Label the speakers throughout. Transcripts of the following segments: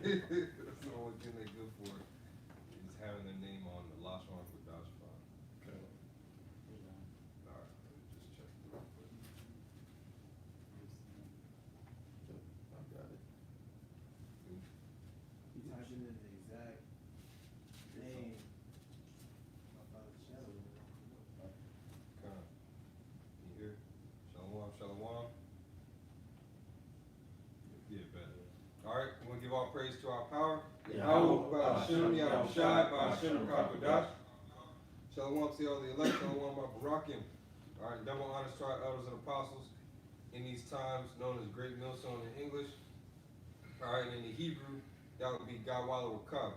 Speaker 1: That's the only thing they're good for is having their name on the Lashon Kodash file.
Speaker 2: Okay.
Speaker 1: All right, let me just check it real quick.
Speaker 2: I got it.
Speaker 3: He typed in the exact name. My father's shadow.
Speaker 1: Come on. You hear? Shalom, shalom. Yeah, better. All right, we're gonna give all praise to our power. Yahweh, Ba'ashem, Yahushai, Ba'ashem, Kakodash. Shalom to all the elect, shalom, Barakim. All right, double honors to our elders and apostles in these times, known as Great Millstone in English. All right, in the Hebrew, that would be Gawala Wakab.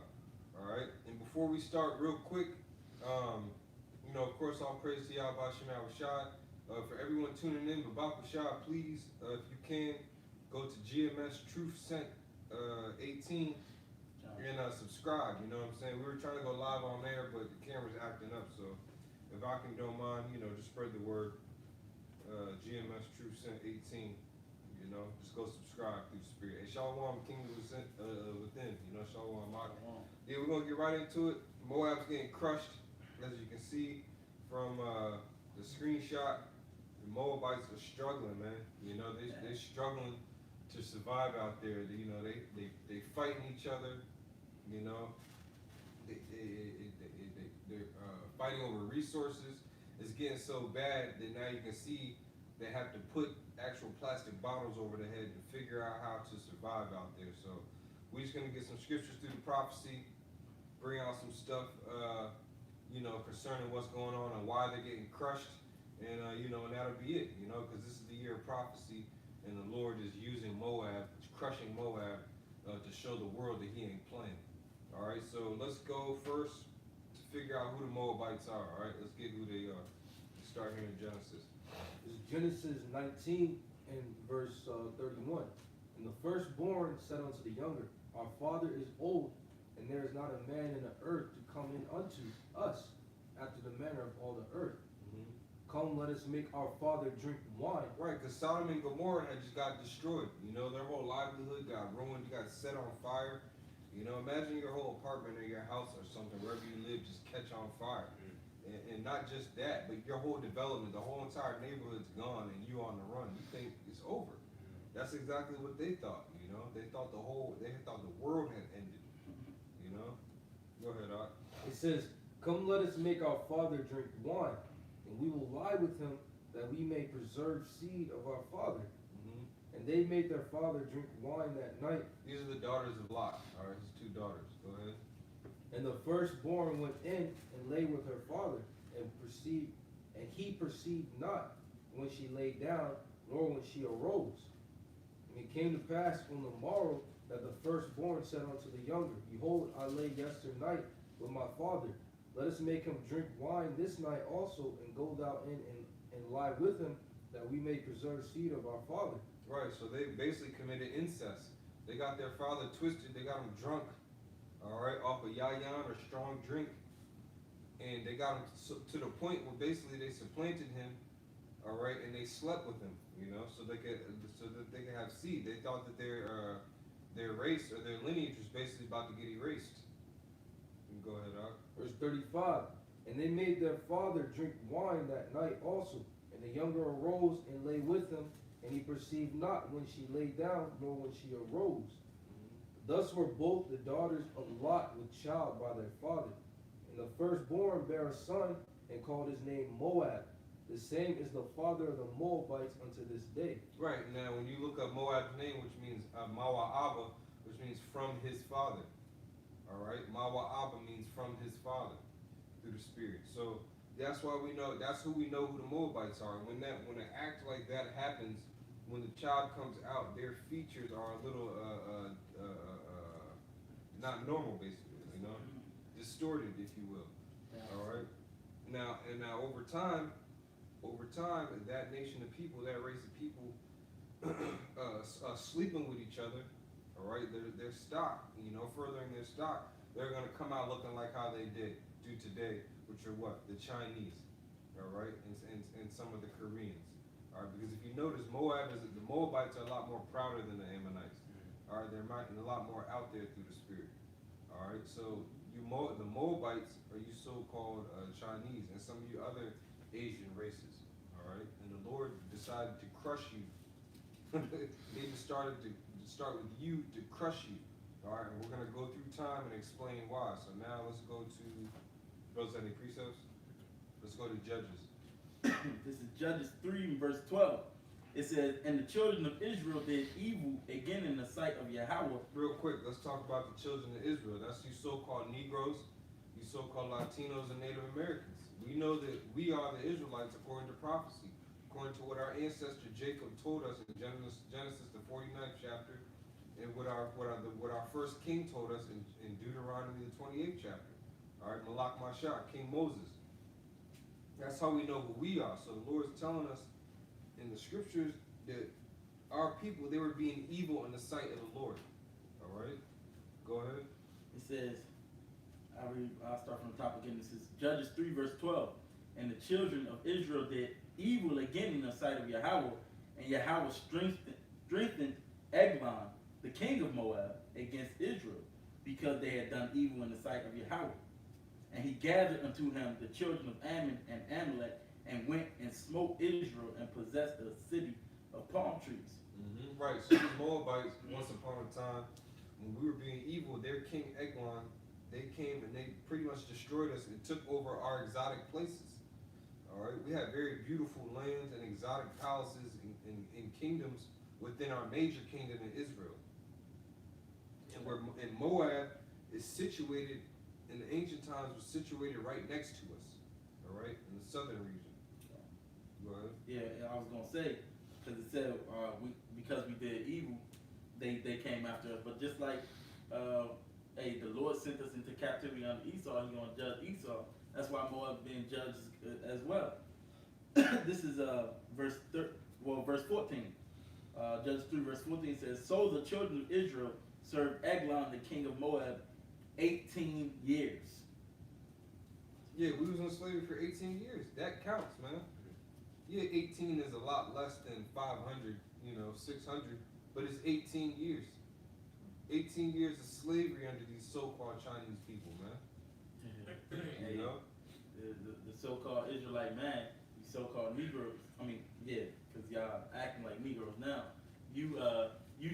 Speaker 1: All right, and before we start, real quick, of course, all praise to Yahweh Ba'ashem, Yahushai. For everyone tuning in, Babak Shah, please, if you can, go to GMS Truth Sent 18 and subscribe. You know what I'm saying? We were trying to go live on there, but the camera's acting up. So if I can don't mind, just spread the word. GMS Truth Sent 18. Just go subscribe through the Spirit. And Shalom, Kingdom within. Shalom. Yeah, we're gonna get right into it. Moab's getting crushed, as you can see from the screenshot. The Moabites are struggling, man. They're struggling to survive out there. They fighting each other. They're fighting over resources. It's getting so bad that now you can see they have to put actual plastic bottles over the head to figure out how to survive out there. So we're just gonna get some scriptures through the prophecy, bring out some stuff, concerning what's going on and why they're getting crushed. And that'll be it, because this is the year of prophecy, and the Lord is using Moab, crushing Moab, to show the world that He ain't playing. All right, so let's go first to figure out who the Moabites are. All right, let's get who they are. Let's start here in Genesis.
Speaker 4: It's Genesis 19 and verse 31. And the firstborn said unto the younger, Our father is old, and there is not a man in the earth to come in unto us after the manner of all the earth. Come, let us make our father drink wine.
Speaker 1: Right, because Sodom and Gomorrah had just got destroyed. Their whole livelihood got ruined, got set on fire. Imagine your whole apartment or your house or something, wherever you live, just catch on fire. And not just that, but your whole development, the whole entire neighborhood's gone and you on the run. You think it's over. That's exactly what they thought, They thought the world had ended, Go ahead, Art.
Speaker 4: It says, Come, let us make our father drink wine, and we will lie with him, that we may preserve seed of our father. And they made their father drink wine that night.
Speaker 1: These are the daughters of Lot, all right, his two daughters. Go ahead.
Speaker 4: And the firstborn went in and lay with her father, and he perceived not when she lay down, nor when she arose. And it came to pass on the morrow that the firstborn said unto the younger, Behold, I lay yesternight with my father. Let us make him drink wine this night also, and go thou in and lie with him, that we may preserve seed of our father.
Speaker 1: Right, so they basically committed incest. They got their father twisted, they got him drunk, all right, off of yayan or strong drink. And they got him to the point where basically they supplanted him, all right, and they slept with him, so that they could have seed. They thought that their race or their lineage was basically about to get erased. You can go ahead, Doc.
Speaker 4: Verse 35. And they made their father drink wine that night also. And the younger arose and lay with him, and he perceived not when she lay down, nor when she arose. Thus were both the daughters of Lot with child by their father. And the firstborn bare a son, and called his name Moab. The same is the father of the Moabites unto this day.
Speaker 1: Right, now when you look up Moab's name, which means Mawa'aba, which means from his father. All right, Mawa'aba means from his father through the Spirit. So that's why that's who we know who the Moabites are. When an act like that happens, when the child comes out, their features are a little not normal, basically, distorted, if you will. All right. Now over time, that nation of people, that race of people, sleeping with each other. All right, their stock, furthering their stock, they're gonna come out looking like how they do today, which are what? The Chinese, all right, and some of the Koreans, all right. Because if you notice, the Moabites are a lot more prouder than the Ammonites. All right, there might be a lot more out there through the Spirit. All right, so the Moabites are you so-called Chinese and some of you other Asian races. All right, and the Lord decided to crush you. He started to start with you to crush you. All right, and we're gonna go through time and explain why. So now let's go to those any precepts. Let's go to Judges.
Speaker 5: This is Judges 3, verse 12. It says, and the children of Israel did evil again in the sight of Yahweh.
Speaker 1: Real quick, let's talk about the children of Israel. That's you so-called Negroes, you so-called Latinos and Native Americans. We know that we are the Israelites according to prophecy, according to what our ancestor Jacob told us in Genesis the 49th chapter, and what our first king told us in Deuteronomy the 28th chapter. All right, Malak Mashah, King Moses. That's how we know who we are. So the Lord's telling us in the scriptures that our people, they were being evil in the sight of the Lord. All right, go ahead.
Speaker 5: It says, I'll start from the top again. This is Judges 3, verse 12. And the children of Israel did evil again in the sight of Yahweh, and Yahweh strengthened Eglon, the king of Moab, against Israel, because they had done evil in the sight of Yahweh. And he gathered unto him the children of Ammon and Amalek, and went and smote Israel and possessed the city of palm trees.
Speaker 1: Mm-hmm. Right, so these Moabites, once upon a time, when we were being evil, their king Eglon, they came and they pretty much destroyed us and took over our exotic places. All right, we had very beautiful lands and exotic palaces and kingdoms within our major kingdom in Israel. And Moab is situated, in the ancient times, was situated right next to us. All right, in the southern region. Go ahead.
Speaker 5: Yeah, I was gonna say, because it said because we did evil, they came after us. But just like, hey, the Lord sent us into captivity under Esau, He's gonna judge Esau. That's why Moab being judged as well. This is verse 14. Judges 3, verse 14 says, so the children of Israel served Eglon, the king of Moab, 18 years.
Speaker 1: Yeah, we was in slavery for 18 years. That counts, man. Yeah, 18 is a lot less than 500, 600, but it's 18 years. 18 years of slavery under these so-called Chinese people, man.
Speaker 5: Hey, the so-called Israelite man, these so-called Negroes, yeah, because y'all acting like Negroes now. You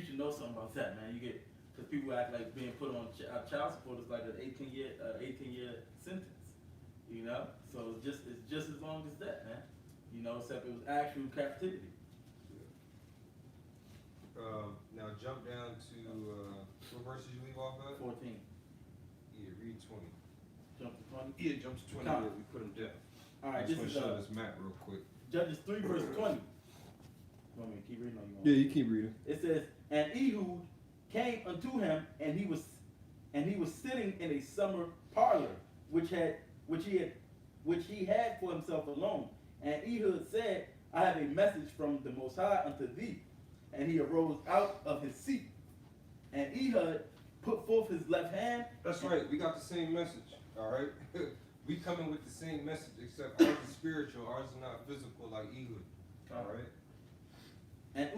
Speaker 5: should know something about that, man. Because people act like being put on child support is like an 18-year sentence, So it's just as long as that, man. Except it was actual captivity.
Speaker 1: Now jump down to what verse did you leave off at?
Speaker 5: 14.
Speaker 1: Yeah, read 20.
Speaker 5: Jump to 20.
Speaker 1: Yeah, jump to 20.
Speaker 5: Come.
Speaker 1: Yeah, we put them down.
Speaker 5: All right,
Speaker 1: I
Speaker 5: this
Speaker 1: just
Speaker 5: is
Speaker 1: want to show this map real quick.
Speaker 5: Judges 3, verse 20. You want me to keep reading or you want?
Speaker 1: Yeah, you keep reading.
Speaker 5: It says, and Ehud came unto him, and he was sitting in a summer parlor, which he had for himself alone. And Ehud said, I have a message from the Most High unto thee. And he arose out of his seat. And Ehud put forth his left hand.
Speaker 1: That's right. We got the same message. All right. We coming with the same message, except ours is spiritual. Ours is not physical like Ehud. All right.
Speaker 5: And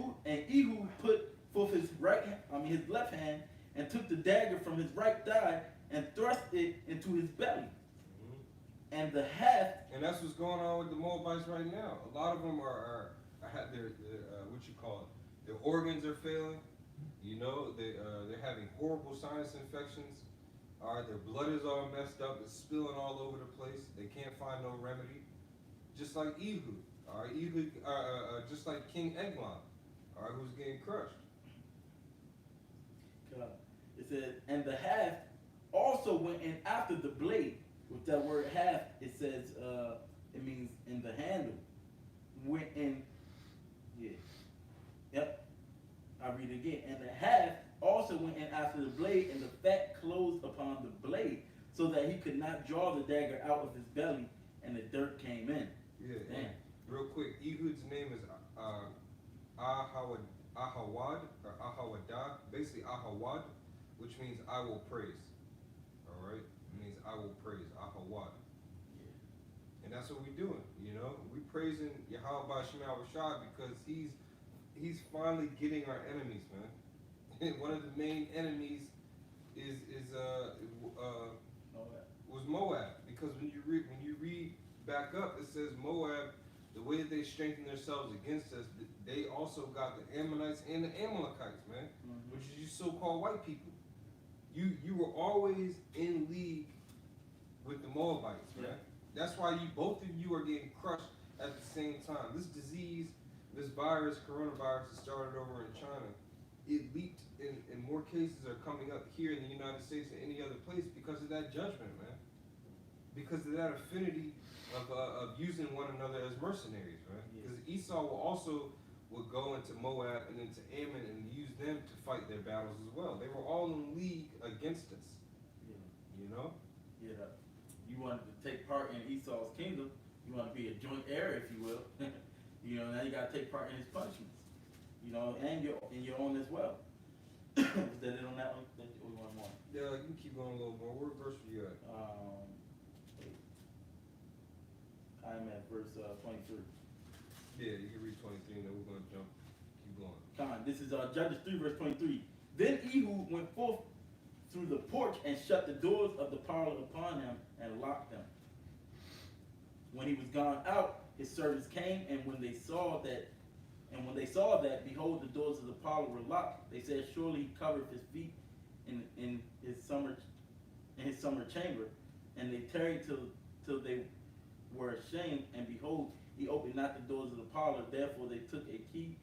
Speaker 5: Ehud put forth his his left hand, and took the dagger from his right thigh and thrust it into his belly. Mm-hmm. And the haft.
Speaker 1: And that's what's going on with the Moabites right now. A lot of them are their what you call it. Their organs are failing. They're having horrible sinus infections. All right, their blood is all messed up. It's spilling all over the place. They can't find no remedy. Just like Ehud. All right, Ehud, just like King Eglon. All right, who's getting crushed.
Speaker 5: It says, and the haft also went in after the blade. With that word haft, it says, it means in the handle. Went in, yeah. Yep. I read it again. And the haft also went in after the blade, and the fat closed upon the blade, so that he could not draw the dagger out of his belly, and the dirt came in.
Speaker 1: Yeah.
Speaker 5: Damn.
Speaker 1: Real quick, Ehud's name is Ahawad or Ahawadah, basically Ahawad, which means I will praise. All right, it means I will praise Ahawad. Yeah. And that's what we're doing. We praising Yahweh B'Shem Al Rashad because he's finally getting our enemies, man. one of the main enemies is
Speaker 5: Moab.
Speaker 1: was Moab, because when you read back up, it says Moab, the way that they strengthened themselves against us, they also got the Ammonites and the Amalekites, man, which is you so-called white people. You were always in league with the Moabites, man.
Speaker 5: Yeah.
Speaker 1: That's why both of you are getting crushed at the same time. This disease, this virus, coronavirus, that started over in China. It leaked, and more cases are coming up here in the United States than any other place because of that judgment, man. Because of that affinity of using one another as mercenaries, right? Because Esau will go into Moab and into Ammon and use them to fight their battles as well. They were all in league against us.
Speaker 5: Yeah.
Speaker 1: You know?
Speaker 5: Yeah. You wanted to take part in Esau's kingdom. You want to be a joint heir, if you will. You know, now you got to take part in his punishments. You know, and your own as well. Is that it on that one? We want more.
Speaker 1: Yeah, you can keep going a little more. What verse are you at?
Speaker 5: I'm at verse 23.
Speaker 1: Yeah, you can read 23 and then we're going to jump. Keep going.
Speaker 5: Come on, this is Judges 3 verse 23. Then Ehud went forth through the porch and shut the doors of the parlor upon him and locked them. When he was gone out, his servants came, and when they saw that, behold, the doors of the parlor were locked, they said, surely he covered his feet in his summer chamber. And they tarried till they were ashamed, and behold, he opened not the doors of the parlor. Therefore they took a key.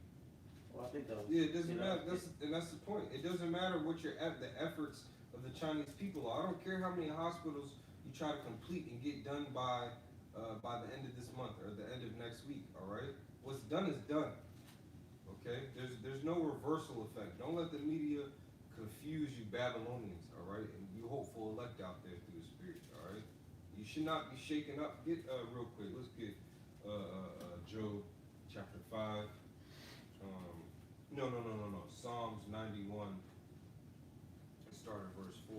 Speaker 5: Well, I think that was.
Speaker 1: Yeah, it doesn't matter. That's the point. It doesn't matter what the efforts of the Chinese people are. I don't care how many hospitals you try to complete and get done by the end of this month or the end of next week. All right, what's done is done. Okay, there's no reversal effect. Don't let the media confuse you Babylonians. All right, and you hopeful elect out there through the Spirit. All right, you should not be shaken up. Get real quick. Let's get Job chapter 5. No. Psalms 91. Let's start at verse 4.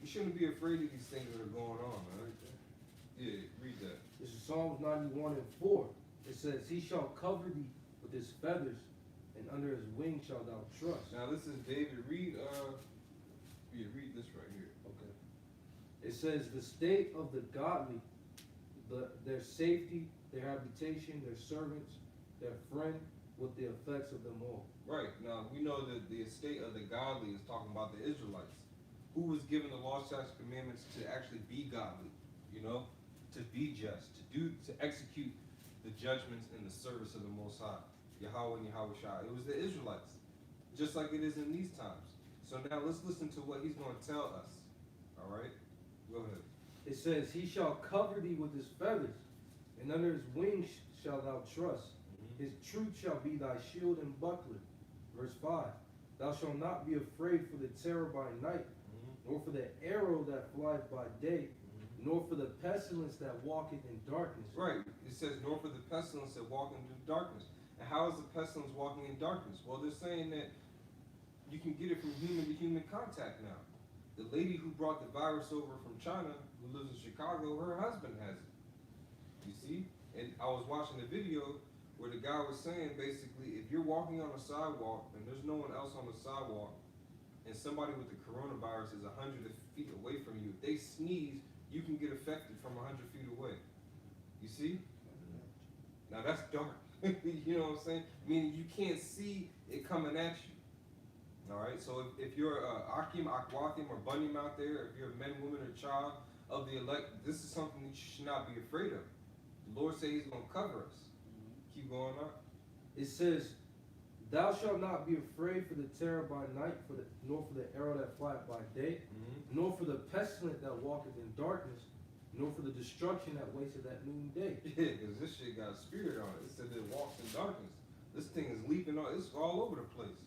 Speaker 1: You shouldn't be afraid of these things that are going on, man. Yeah, read that.
Speaker 4: This is Psalms 91 and 4. It says, he shall cover thee with his feathers, and under his wings shalt thou trust.
Speaker 1: Now this is David. Read this right here.
Speaker 4: Okay. It says, the state of the godly, their safety, their habitation, their servants, their friend, with the effects of them all.
Speaker 1: Right. Now we know that the estate of the godly is talking about the Israelites, who was given the law, statutes, commandments to actually be godly, you know, to be just, to execute the judgments in the service of the Most High, Yahweh and Yahweh Shai. It was the Israelites, just like it is in these times. So now let's listen to what he's going to tell us. All right, go ahead.
Speaker 4: It says, he shall cover thee with his feathers, and under his wings shalt thou trust. His truth shall be thy shield and buckler. Verse 5. Thou shalt not be afraid for the terror by night, nor for the arrow that flieth by day, nor for the pestilence that walketh in darkness.
Speaker 1: Right. It says, nor for the pestilence that walketh in darkness. And how is the pestilence walking in darkness? Well, they're saying that you can get it from human to human contact now. The lady who brought the virus over from China, who lives in Chicago, her husband has it. You see? And I was watching the video where the guy was saying, basically, if you're walking on a sidewalk and there's no one else on the sidewalk, and somebody with the coronavirus is 100 feet away from you, if they sneeze, you can get affected from 100 feet away. You see? Now that's dark. You know what I'm saying? Meaning you can't see it coming at you. All right? So if you're Akim, Akwakim, or Bunyim out there, if you're a man, woman, or child of the elect, this is something that you should not be afraid of. The Lord said he's going to cover us. Keep going on.
Speaker 4: It says, thou shalt not be afraid for the terror by night, nor for the arrow that flieth by day, nor for the pestilence that walketh in darkness, nor for the destruction that wasteth at noonday.
Speaker 1: Yeah, because this shit got a spirit on it. It said it walks in darkness. This thing is leaping on. It's all over the place.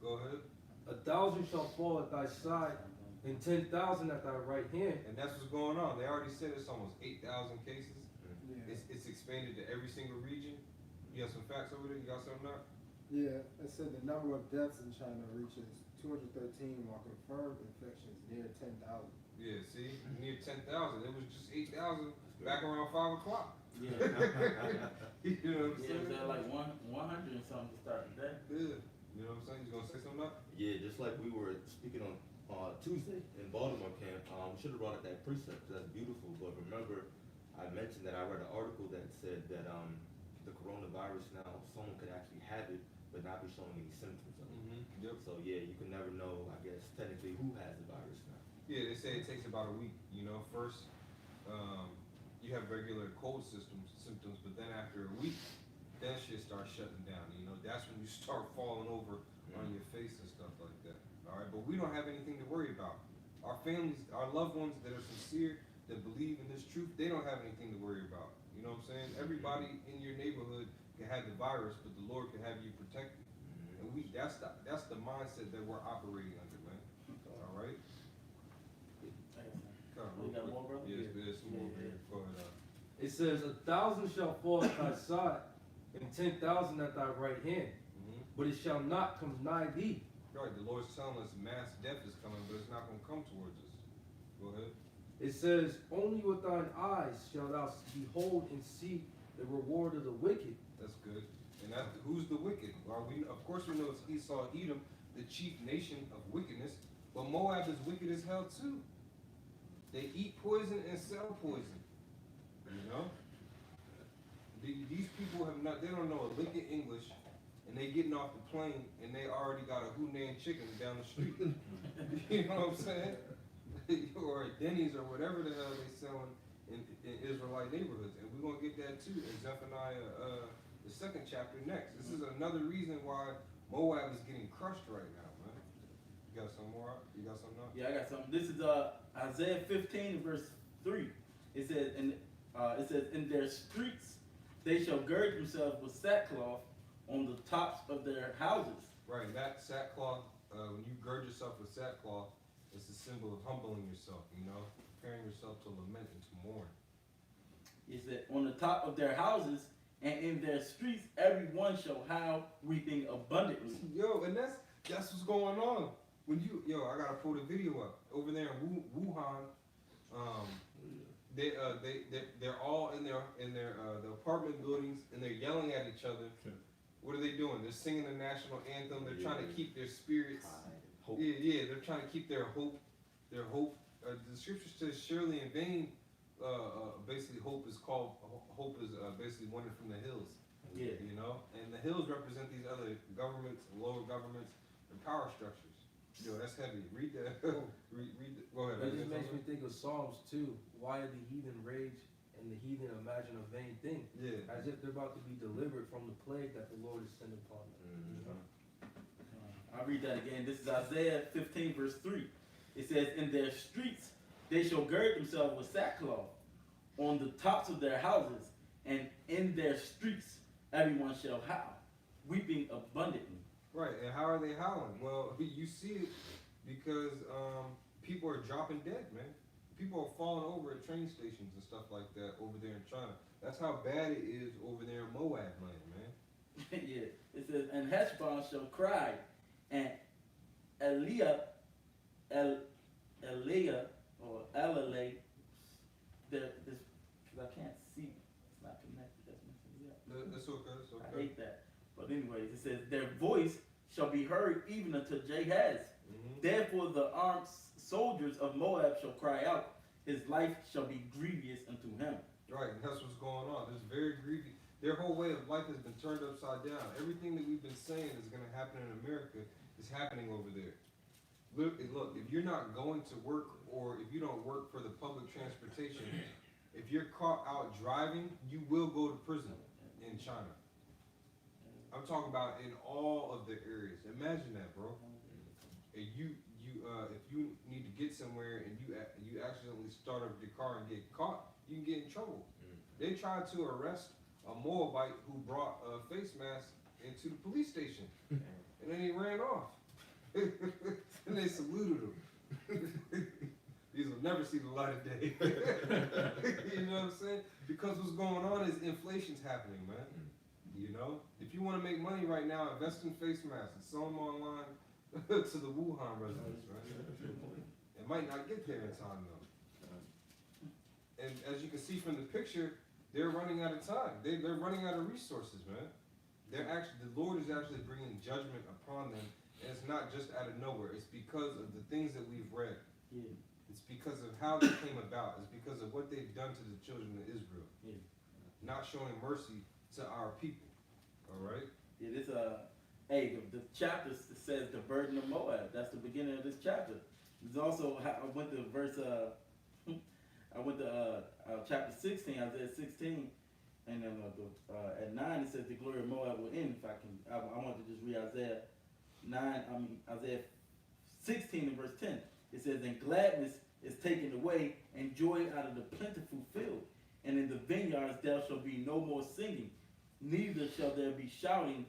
Speaker 1: Go ahead.
Speaker 4: 1,000 shall fall at thy side, and 10,000 at thy right hand.
Speaker 1: And that's what's going on. They already said it's almost 8,000 cases.
Speaker 3: Yeah.
Speaker 1: It's expanded to every single region. You got some facts over there? You got something now?
Speaker 3: Yeah, it said the number of deaths in China reaches 213, while confirmed infections near 10,000.
Speaker 1: Yeah, see? Near 10,000. It was just 8,000 back around 5 o'clock.
Speaker 5: Yeah.
Speaker 1: You know what I'm
Speaker 5: Yeah, it
Speaker 1: saying?
Speaker 5: was at like 100 and something to start the day.
Speaker 1: Yeah. You know what I'm saying? You gonna say something not?
Speaker 2: Yeah, just like we were speaking on Tuesday in Baltimore camp, we should have brought up that precept. 'Cause that's beautiful. But remember, I mentioned that I read an article that said that the coronavirus now, someone could actually have it but not be showing any symptoms of it.
Speaker 1: Yep.
Speaker 2: So yeah, you can never know, I guess, technically who has the virus now.
Speaker 1: Yeah, they say it takes about a week. You know, first you have regular cold symptoms, but then after a week, that shit starts shutting down. You know, that's when you start falling over on your face and stuff like that. All right, but we don't have anything to worry about. Our families, our loved ones that are sincere, that believe in this truth, they don't have anything to worry about. You know what I'm saying? Everybody in your neighborhood can have the virus, but the Lord can have you protected. And that's the mindset that we're operating under, man. All right.
Speaker 5: You got more, brother?
Speaker 1: Yes, there's some more.
Speaker 5: Yeah.
Speaker 1: Go ahead.
Speaker 4: It says, 1,000 shall fall at thy side, and 10,000 at thy right hand, but it shall not come nigh thee.
Speaker 1: Right, the Lord's telling us mass death is coming, but it's not going to come towards us. Go ahead.
Speaker 4: It says, only with thine eyes shalt thou behold and see the reward of the wicked.
Speaker 1: That's good. And who's the wicked? Well, of course we know it's Esau, Edom, the chief nation of wickedness, but Moab is wicked as hell too. They eat poison and sell poison. You know? These people they don't know a lick of English, and they getting off the plane, and they already got a Hunan chicken down the street. You know what I'm saying? Or Denny's or whatever the hell they selling in Israelite neighborhoods. And we're going to get that too in Zephaniah, the 2nd chapter next. This is another reason why Moab is getting crushed right now, man. You got some more? You got something else?
Speaker 5: Yeah, I got something. This is Isaiah 15 verse 3. It says, in their streets they shall gird themselves with sackcloth on the tops of their houses.
Speaker 1: Right, and that sackcloth, when you gird yourself with sackcloth, it's a symbol of humbling yourself, you know, preparing yourself to lament and to mourn.
Speaker 5: It said, on the top of their houses and in their streets, everyone shall howl, weeping abundantly.
Speaker 1: Yo, and that's what's going on. I gotta pull the video up over there in Wuhan. They're all in their the apartment buildings, and they're yelling at each other. What are they doing? They're singing the national anthem. They're trying to keep their spirits. Yeah, they're trying to keep their hope. The scripture says, surely in vain, basically hope is basically wanted from the hills.
Speaker 5: Yeah.
Speaker 1: You know? And the hills represent these other governments, lower governments, and power structures. Yo, that's heavy. Read that. read go ahead.
Speaker 4: It just makes me think of Psalms too. Why do the heathen rage and the heathen imagine a vain thing?
Speaker 1: Yeah.
Speaker 4: As if they're about to be delivered from the plague that the Lord has sent upon them. You know?
Speaker 5: I'll read that again. This is Isaiah 15 verse 3. It says, in their streets they shall gird themselves with sackcloth on the tops of their houses, and in their streets everyone shall howl, weeping abundantly.
Speaker 1: Right, and how are they howling? Well, you see it because people are dropping dead, man. People are falling over at train stations and stuff like that over there in China. That's how bad it is over there in Moab land, man.
Speaker 5: Yeah, it says, and Heshbon shall cry, and Eliah, or Elaleh, because I can't see, it's not connected, that's messing me up.
Speaker 1: That's okay, that's okay.
Speaker 5: I hate that. But anyways, it says, their voice shall be heard even unto Jahaz. Therefore the armed soldiers of Moab shall cry out, his life shall be grievous unto him.
Speaker 1: Right, and that's what's going on. It's very grievous. Their whole way of life has been turned upside down. Everything that we've been saying is going to happen in America is happening over there. Look, if you're not going to work, or if you don't work for the public transportation, if you're caught out driving, you will go to prison in China. I'm talking about in all of the areas. Imagine that, bro. If you need to get somewhere and you accidentally start up your car and get caught, you can get in trouble. They tried to arrest a Moabite who brought a face mask into the police station, and then he ran off. And they saluted him. These will never see the light of day. You know what I'm saying? Because what's going on is inflation's happening, man. You know, if you want to make money right now, invest in face masks and sell them online to the Wuhan residents, right? It might not get there in time though. And as you can see from the picture, they're running out of time. They're running out of resources, man. The Lord is actually bringing judgment upon them, And it's not just out of nowhere. It's because of the things that we've read.
Speaker 5: Yeah.
Speaker 1: It's because of how they came about. It's because of what they've done to the children of Israel.
Speaker 5: Yeah.
Speaker 1: Not showing mercy to our people. All right?
Speaker 5: Yeah, this hey, the chapter says the burden of Moab. That's the beginning of this chapter. There's also I went to verse I went to chapter 16, Isaiah 16, and then at 9 it says the glory of Moab will end. If I want to just read Isaiah 16 and verse 10. It says, "And gladness is taken away, and joy out of the plentiful field, and in the vineyards there shall be no more singing, neither shall there be shouting.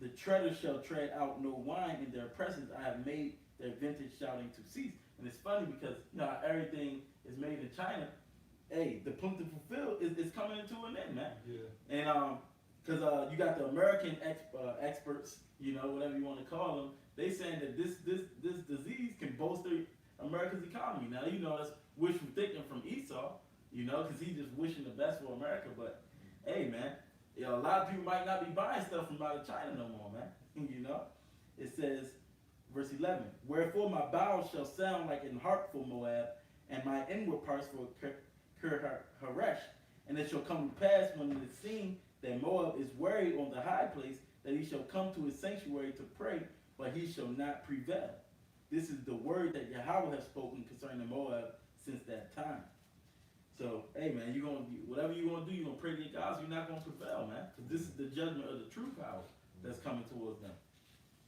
Speaker 5: The treaders shall tread out no wine in their presence. I have made their vintage shouting to cease." And it's funny because how everything is made in China. Hey, the plentiful field is coming into an end, man.
Speaker 1: Yeah.
Speaker 5: And because you got the American experts, whatever you want to call them, they saying that this disease can bolster America's economy. Now that's wishful thinking from Esau, because he's just wishing the best for America. But hey, man, a lot of people might not be buying stuff from out of China no more, man. It says, verse 11, "Wherefore my bowels shall sound like an harp for Moab, and my inward parts for Haresh. And it shall come to pass when it is seen that Moab is wearied on the high place, that he shall come to his sanctuary to pray, but he shall not prevail. This is the word that Yahweh has spoken concerning Moab since that time." So, hey, man, whatever you're going to do, you're going to pray to your gods, you're not going to prevail, man. Because this is the judgment of the true power that's coming towards them.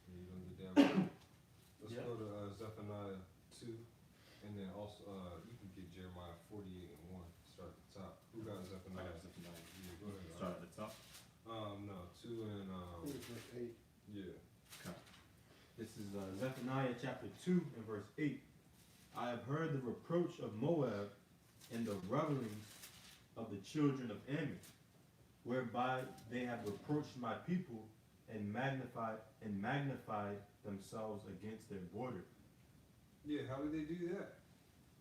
Speaker 1: You're gonna get damn right. Let's
Speaker 5: Yeah.
Speaker 1: go to Zephaniah 2, and then also you can get Jeremiah 48 and 1. Start at the top. Who got Zephaniah? Yeah, go ahead.
Speaker 6: Start at the top.
Speaker 1: No, 2 and
Speaker 3: I think it's verse 8.
Speaker 1: yeah.
Speaker 6: This is Zephaniah chapter 2 and verse 8. "I have heard the reproach of Moab and the revelings of the children of Ammon, whereby they have reproached my people and magnified themselves against their border."
Speaker 1: Yeah, how did they do that?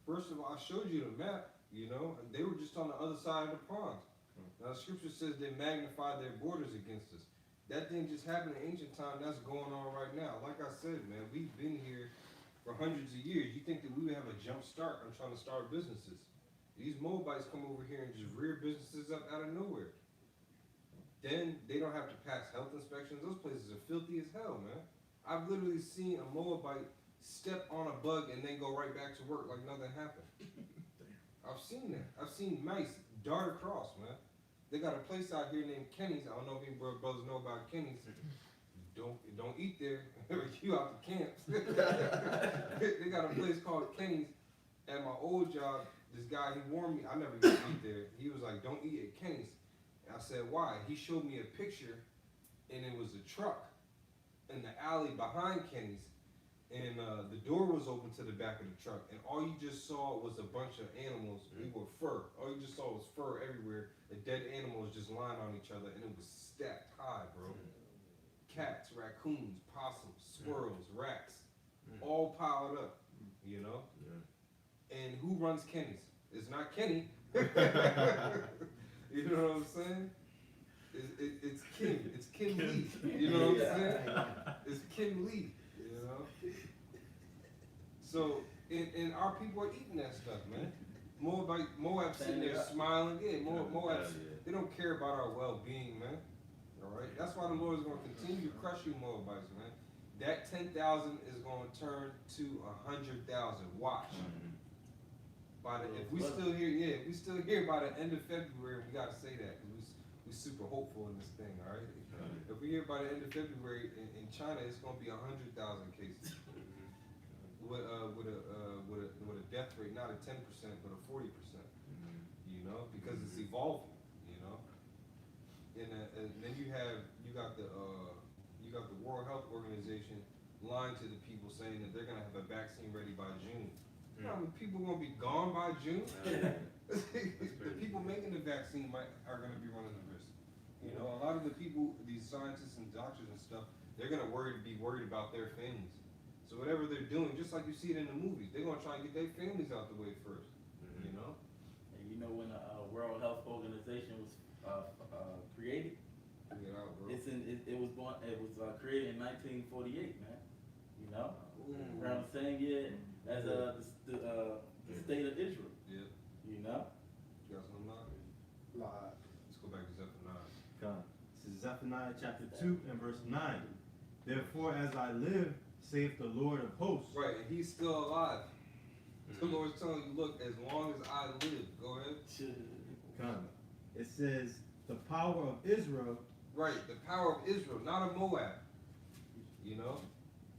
Speaker 1: First of all, I showed you the map, and they were just on the other side of the pond. Now, the scripture says they magnified their borders against us. That didn't just happen in ancient time, that's going on right now. Like I said, man, we've been here for hundreds of years. You think that we would have a jump start on trying to start businesses? These Moabites come over here and just rear businesses up out of nowhere. Then they don't have to pass health inspections. Those places are filthy as hell, man. I've literally seen a Moabite step on a bug and then go right back to work like nothing happened. I've seen that. I've seen mice dart across, man. They got a place out here named Kenny's. I don't know if any brothers know about Kenny's. Don't eat there. You out the camps. They got a place called Kenny's. At my old job, this guy, he warned me, I never used to eat there. He was like, "Don't eat at Kenny's." And I said, "Why?" He showed me a picture, and it was a truck in the alley behind Kenny's. And the door was open to the back of the truck, and all you just saw was a bunch of animals. We were fur. All you just saw was fur everywhere. The dead animals just lying on each other, and it was stacked high, bro. Cats, raccoons, possums, squirrels, rats, all piled up,
Speaker 2: Yeah.
Speaker 1: And who runs Kenny's? It's not Kenny. You know what I'm saying? It's Kim. It's Kim Lee. You know what I'm saying? It's Kim Lee. So, and our people are eating that stuff, man. Moab sitting there smiling. Yeah, Moab, they don't care about our well-being, man. All right? That's why the Lord is going to continue to crush you, Moabites, man. That 10,000 is going to turn to 100,000. Watch. If we still here by the end of February, we got to say that because we super hopeful in this thing, all right? If we're here by the end of February in China, it's going to be 100,000 cases. With a death rate, not a 10%, but a 40%. Because it's evolving. And then you got the World Health Organization lying to the people saying that they're gonna have a vaccine ready by June. You know how many people gonna be gone by June? The people making the vaccine are gonna be running the risk. A lot of the people, these scientists and doctors and stuff, they're gonna be worried about their families. So whatever they're doing, just like you see it in the movies, they're gonna try and get their families out the way first.
Speaker 5: And when the World Health Organization was created,
Speaker 1: Get out, bro.
Speaker 5: it was created in 1948, man. You know,
Speaker 1: Ooh.
Speaker 5: around the same year as the state of Israel.
Speaker 1: Yeah.
Speaker 5: You know,
Speaker 1: You got something now?
Speaker 3: Live.
Speaker 1: Let's go back to Zephaniah.
Speaker 6: God. This is Zephaniah chapter 2 and verse 9. Therefore, as I live, saith the Lord of hosts.
Speaker 1: Right, and he's still alive. The Lord's telling you, look, as long as I live, go ahead.
Speaker 6: God. It says, the power of Israel.
Speaker 1: Right, the power of Israel, not of Moab. You know?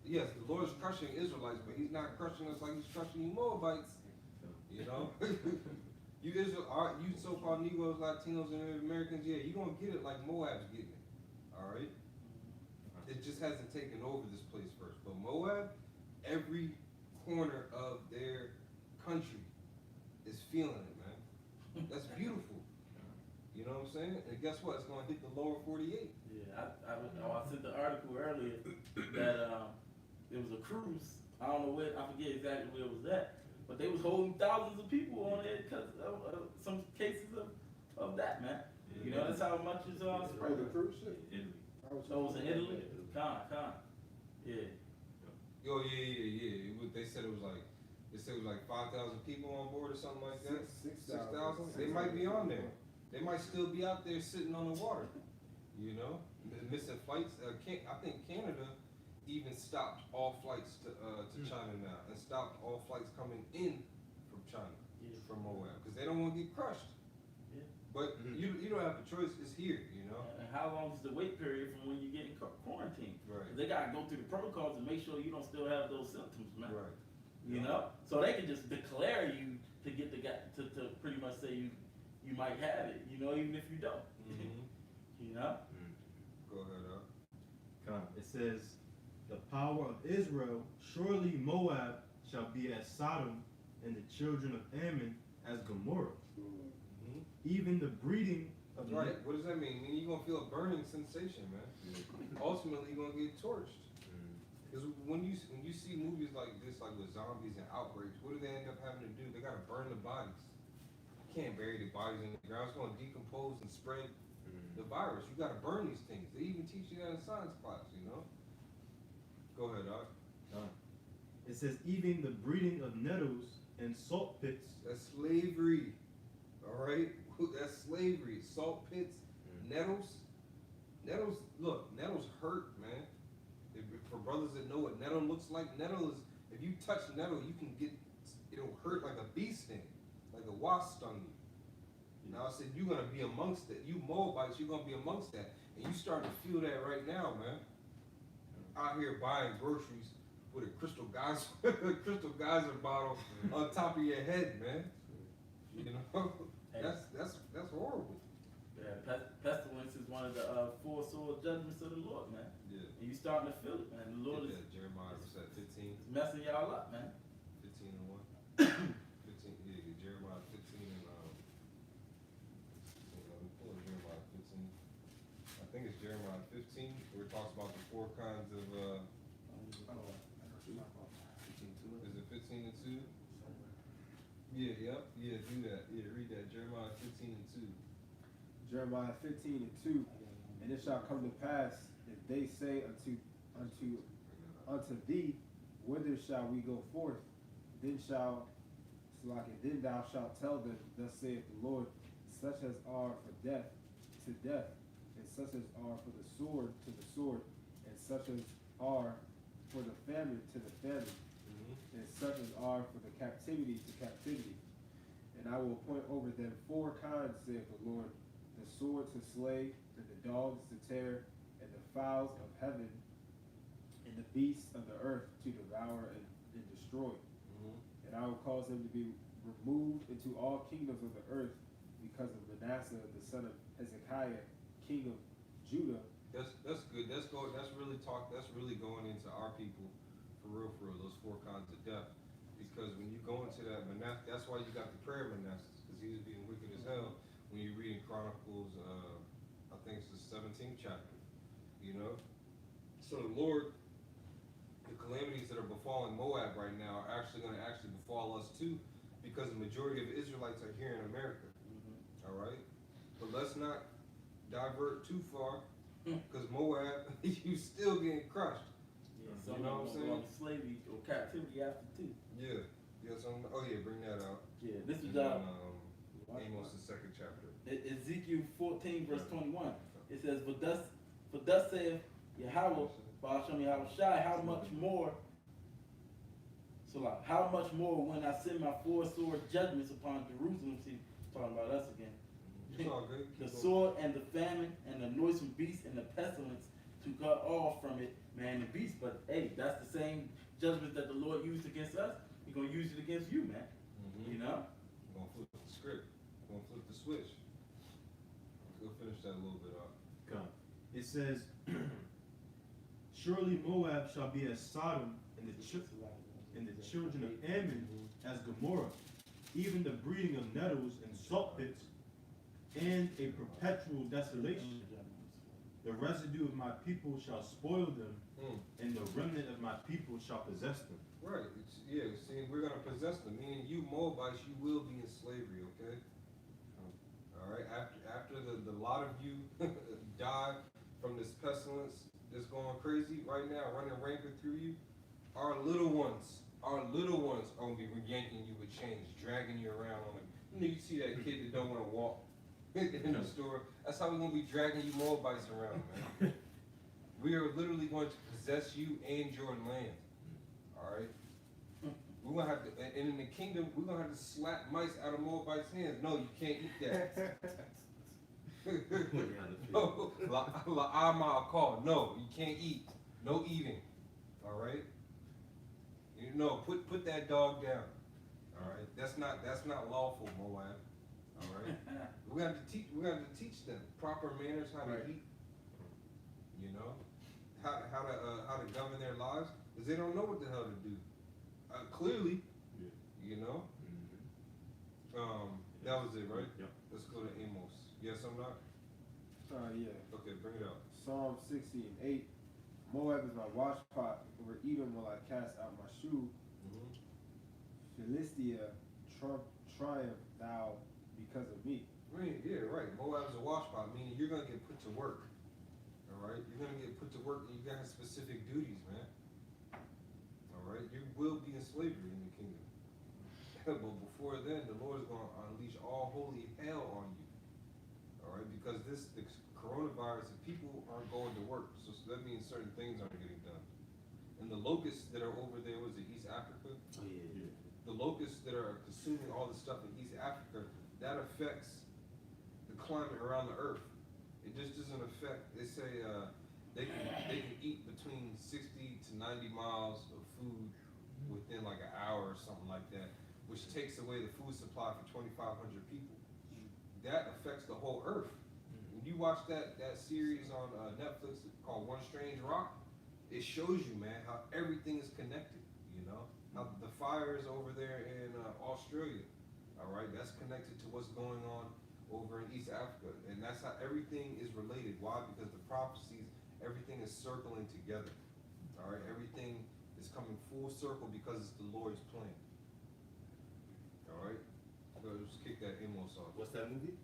Speaker 1: Yes, the Lord is crushing Israelites, but he's not crushing us like he's crushing you Moabites. You know? You so-called Negroes, Latinos, and Native Americans, yeah, you're going to get it like Moab's getting it. All right? It just hasn't taken over this place first. But Moab, every corner of their country is feeling it, man. That's beautiful. You know what I'm saying? And guess what? It's going to hit the lower 48.
Speaker 5: yeah. I sent the article earlier that it was a cruise. I don't know where. I forget exactly where it was at, but they was holding thousands of people on it because of some cases of that, man. You know, that's how much is
Speaker 3: Oh, the cruise ship?
Speaker 6: Italy.
Speaker 3: I was
Speaker 5: So it was in Italy. Yeah.
Speaker 1: Yo, yeah. They said it was like 5,000 people on board or something like that. 6,000. They might be on there. They might still be out there sitting on the water. You know, missing flights. I think Canada even stopped all flights to China now, and stopped all flights coming in from China, from Moab, because they don't want to get crushed.
Speaker 5: Yeah.
Speaker 1: But you don't have a choice. It's here, you know.
Speaker 5: And how long is the wait period from when you get in quarantine?
Speaker 1: Right.
Speaker 5: 'Cause they gotta go through the protocols and make sure you don't still have those symptoms, man.
Speaker 1: Right.
Speaker 5: You know, so they can just declare you to get the guy to pretty much say you might have it. You know, even if you don't.
Speaker 1: Mm-hmm.
Speaker 5: You know.
Speaker 1: Go ahead,
Speaker 6: God. It says, the power of Israel, surely Moab shall be as Sodom, and the children of Ammon as Gomorrah.
Speaker 1: Mm-hmm.
Speaker 6: Even the breeding of the
Speaker 1: Right. What does that mean? I mean, you're gonna feel a burning sensation, man. Ultimately, you're gonna get torched. Because when you see movies like this, like with zombies and outbreaks, what do they end up having to do? They gotta burn the bodies. You can't bury the bodies in the ground. It's gonna decompose and spread the virus. You gotta burn these things. They even teach you that in science class, you know? Go ahead, Doc.
Speaker 6: It says, even the breeding of nettles and salt pits.
Speaker 1: That's slavery. All right? That's slavery. Salt pits, nettles. Look, nettles hurt, man. For brothers that know what nettle looks like, nettle is, if you touch nettle, you can get, it'll hurt like a bee sting, like a wasp stung you. Now I said, you're going to be amongst it. You Moabites, you're going to be amongst that. And you starting to feel that right now, man. Out here buying groceries with a crystal geyser bottle on top of your head, man. You know? That's horrible.
Speaker 5: Yeah, pestilence is one of the four sword judgments of the Lord, man.
Speaker 1: Yeah.
Speaker 5: And you starting to feel it, man. The Lord
Speaker 1: Get
Speaker 5: is
Speaker 1: that, Jeremiah, what's that, 15?
Speaker 5: messing y'all up, man.
Speaker 1: 15 and 1. 15, yeah, Jeremiah 15 and let me pull up Jeremiah 15. I think it's Jeremiah 15 where it talks about the four kinds of is it 15 and 2? Yeah, do that. Yeah, read that. Jeremiah 15 and 2.
Speaker 3: Jeremiah 15 and 2. And it shall come to pass, if they say unto thee, whither shall we go forth? Then thou shalt tell them, thus saith the Lord, such as are for death to death, and such as are for the sword to the sword, and such as are for the famine to the famine, and such as are for the captivity to captivity. And I will appoint over them four kinds, saith the Lord, the sword to slay, and the dogs to tear, and the fowls of heaven, and the beasts of the earth to devour and destroy. And I will cause them to be removed into all kingdoms of the earth, because of Manasseh the son of Hezekiah, king of Judah.
Speaker 1: That's good. That's really going into our people for real, those four kinds of death. Because when you go into that Manasseh, that's why you got the prayer Manasseh, because he was being wicked as hell. When you read in Chronicles, I think it's the 17th chapter, you know? So the Lord, the calamities that are befalling Moab right now are actually going to befall us too, because the majority of the Israelites are here in America. All right? But let's not divert too far, because Moab, you still getting crushed.
Speaker 5: Yes, some
Speaker 1: You know
Speaker 5: of
Speaker 1: what
Speaker 5: them
Speaker 1: I'm
Speaker 5: go into slavery or captivity after too.
Speaker 1: Yeah. Yeah, so, oh yeah, bring that out.
Speaker 5: Yeah, this is
Speaker 1: And then, Amos, the second chapter.
Speaker 5: Ezekiel 14 verse 21. It says, for thus saith Yahweh, Ba'ashem Yahweh Shai, how much more, so like, how much more when I send my four sword judgments upon Jerusalem, see, talking about us again.
Speaker 1: It's all good.
Speaker 5: The
Speaker 1: Keep going.
Speaker 5: sword and the famine and the noisome beast and the pestilence to cut off from it man and beast. But hey, that's the same judgment that the Lord used against us. He's gonna use it against you, man.
Speaker 1: Mhm.
Speaker 5: You know?
Speaker 1: We're gonna flip the script. We're gonna flip the switch. We'll finish that a little bit off.
Speaker 6: Come. It says, surely Moab shall be as Sodom, and the children of Ammon as Gomorrah, even the breeding of nettles and salt pits, and a perpetual desolation. The residue of my people shall spoil them, and the remnant of my people shall possess them.
Speaker 1: Right. Yeah, see, we're gonna possess them, meaning you Moabites, you will be in slavery, okay? All right. After the lot of you die from this pestilence that's going crazy right now, running rampant through you, our little ones are gonna be yanking you with chains, dragging you around on it. You know, you see that kid that don't want to walk in the store. That's how we're gonna be dragging you Moabites around, man. We are literally going to possess you and your land. All right. We're gonna have to, and in the kingdom, we're gonna have to slap mice out of Moabites' hands. No, you can't eat that. No, la'ama call. No, you can't eat. No eating. All right. You know, put that dog down. All right. That's not lawful, Moab. All right. We're gonna have to teach them proper manners, how to eat. You know, how to govern their lives, because they don't know what the hell to do. Clearly, you know. That was it, right?
Speaker 6: Yep.
Speaker 1: Let's go to Amos. Yes, I'm not.
Speaker 3: Yeah.
Speaker 1: Okay, bring it up.
Speaker 3: Psalm 60:8. Moab is my washpot, over Edom will I cast out my shoe. Philistia, triumph thou because of me.
Speaker 1: Right, yeah, right. Moab's a washpot, meaning you're gonna get put to work. All right, you're gonna get put to work, and you got specific duties, man. All right, you will be in slavery in the kingdom, but before then, the Lord is gonna unleash all holy hell on you. All right, because the coronavirus, if people aren't going to work, so that means certain things aren't getting done. And the locusts that are over there, was it East Africa?
Speaker 2: Oh yeah.
Speaker 1: The locusts that are consuming all the stuff in East Africa, that affects the climate around the earth. It just doesn't affect. They say they can eat between 60 to 90 miles of food within like an hour or something like that, which takes away the food supply for 2,500 people. That affects the whole earth. When you watch that series on Netflix called One Strange Rock, it shows you, man, how everything is connected. You know, how the fires over there in Australia, all right, that's connected to what's going on over in East Africa, and that's how everything is related. Why? Because the prophecies, everything is circling together. All right, everything is coming full circle because it's the Lord's plan. All right, so let's kick that Amos off.
Speaker 2: What's that movie?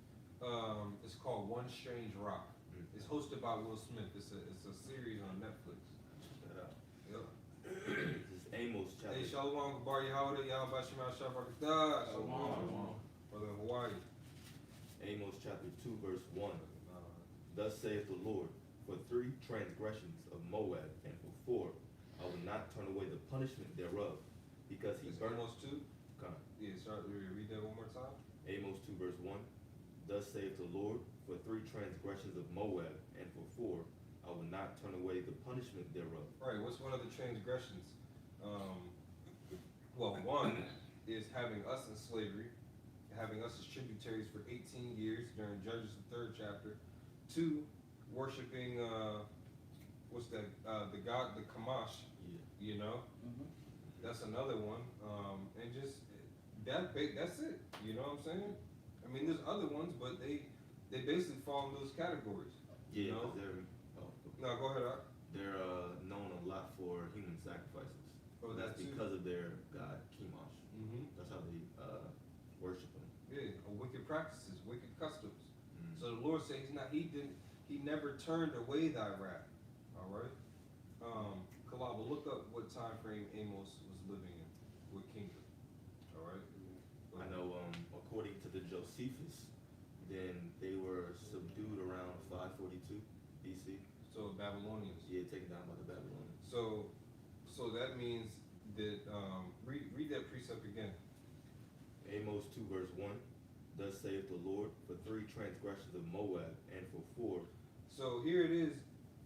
Speaker 1: It's called One Strange Rock. It's hosted by Will Smith. It's a series on Netflix.
Speaker 2: Check that out.
Speaker 1: Yep.
Speaker 2: This is Amos chapter.
Speaker 1: Hey, Shalom, Gabar Yahweh, Yahweh Shema Shabbat. Shalom. Brother Hawaii.
Speaker 2: Amos chapter 2 verse 1. Thus saith the Lord, for 3 transgressions of Moab, and for 4, I will not turn away the punishment thereof, because he
Speaker 1: It's
Speaker 2: burned.
Speaker 1: Amos 2?
Speaker 2: Come.
Speaker 1: Yeah, sorry, read that one more time.
Speaker 2: Amos 2 verse 1. Thus saith the Lord, for 3 transgressions of Moab, and for 4, I will not turn away the punishment thereof.
Speaker 1: Right, what's one of the transgressions? Well, one is having us in slavery, having us as tributaries for 18 years during Judges, the 3rd chapter. 2, worshiping, what's that, the god, the Kamash,
Speaker 2: Yeah.
Speaker 1: you know? That's another one. And just, that's it, you know what I'm saying? I mean, there's other ones, but they basically fall in those categories.
Speaker 2: Yeah,
Speaker 1: You know?
Speaker 2: because
Speaker 1: No, go ahead, Ak.
Speaker 2: they're known a lot for human sacrifices.
Speaker 1: Oh,
Speaker 2: That's
Speaker 1: that too.
Speaker 2: because of their god Chemosh.
Speaker 1: Mm-hmm.
Speaker 2: That's how they worship him.
Speaker 1: Yeah, wicked practices, wicked customs.
Speaker 2: Mm.
Speaker 1: So the Lord says he never turned away thy wrath. All right. Kalaba, look up what time frame Amos was living in, what kingdom. All right.
Speaker 2: I know, according to the Josephus, then they were subdued around 542 BC.
Speaker 1: So Babylonians.
Speaker 2: Yeah, taken down by the Babylonians.
Speaker 1: So that means that read that precept again.
Speaker 2: Amos 2 verse 1, thus saith the Lord, for 3 transgressions of Moab, and for 4.
Speaker 1: So here it is.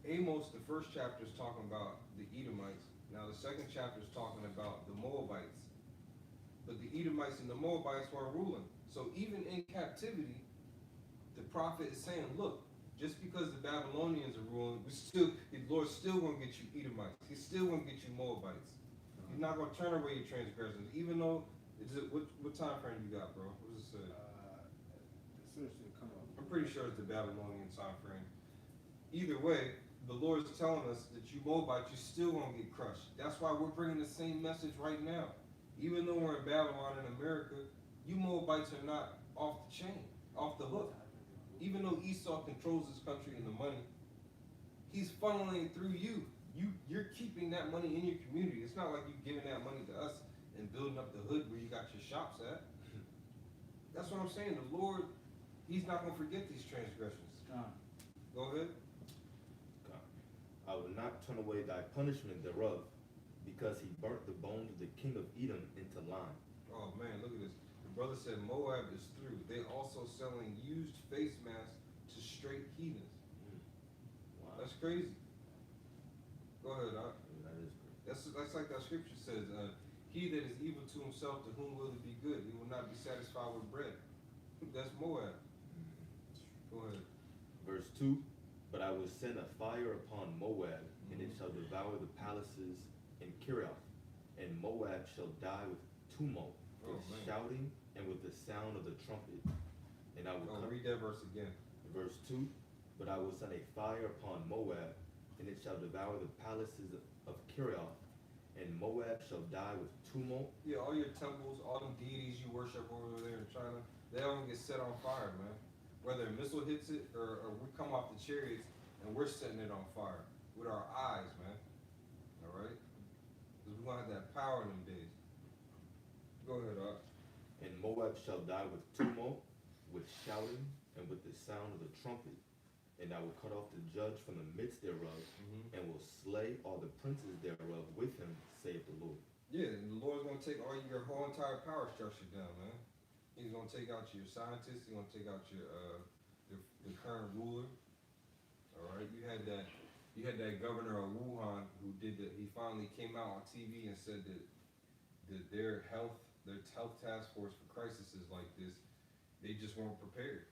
Speaker 1: Amos, the first chapter is talking about the Edomites. Now the second chapter is talking about the Moabites. But the Edomites and the Moabites weren't ruling. So even in captivity, the prophet is saying, look, just because the Babylonians are ruling, the Lord's still gonna get you Edomites. He's still gonna get you Moabites. He's not gonna turn away your transgressions, even though what time frame you got, bro? What does it say?
Speaker 3: Seriously, come on.
Speaker 1: I'm pretty sure it's the Babylonian time frame. Either way, the Lord is telling us that you Moabites, you still gonna get crushed. That's why we're bringing the same message right now. Even though we're in Babylon in America, you Moabites are not off the chain, off the hook. Even though Esau controls this country and the money, he's funneling it through you. You're keeping that money in your community. It's not like you're giving that money to us and building up the hood where you got your shops at. That's what I'm saying. The Lord, he's not gonna forget these transgressions. Go ahead.
Speaker 2: I will not turn away thy punishment thereof, because he burnt the bones of the king of Edom into lime.
Speaker 1: Oh man, look at this. The brother said Moab is through. They also selling used face masks to straight heathens.
Speaker 2: Wow.
Speaker 1: That's crazy. Go ahead,
Speaker 2: That is great.
Speaker 1: That's like that scripture says, he that is evil to himself, to whom will it be good? He will not be satisfied with bread. That's Moab. Go ahead.
Speaker 2: Verse 2, but I will send a fire upon Moab, and it shall devour the palaces in Kirioth, and Moab shall die with tumult, with
Speaker 1: man.
Speaker 2: shouting, and with the sound of the trumpet. And I will
Speaker 1: Read that verse again.
Speaker 2: Verse 2, but I will send a fire upon Moab, and it shall devour the palaces of Kirioth, and Moab shall die with tumult.
Speaker 1: Yeah, all your temples, all them deities you worship over there in China, they all get set on fire, man. Whether a missile hits it or we come off the chariots and we're setting it on fire with our eyes, man. All right? Because we're going to have that power in them days. Go ahead, Doc.
Speaker 2: And Moab shall die with tumult, with shouting, and with the sound of the trumpet. And I will cut off the judge from the midst thereof, and will slay all the princes thereof with him, saith the Lord.
Speaker 1: Yeah, and the Lord's going to take all your whole entire power structure down, man. He's going to take out your scientists. He's going to take out your the current ruler. All right, you had that governor of Wuhan who did that. He finally came out on TV and said that their health task force for crises like this, they just weren't prepared.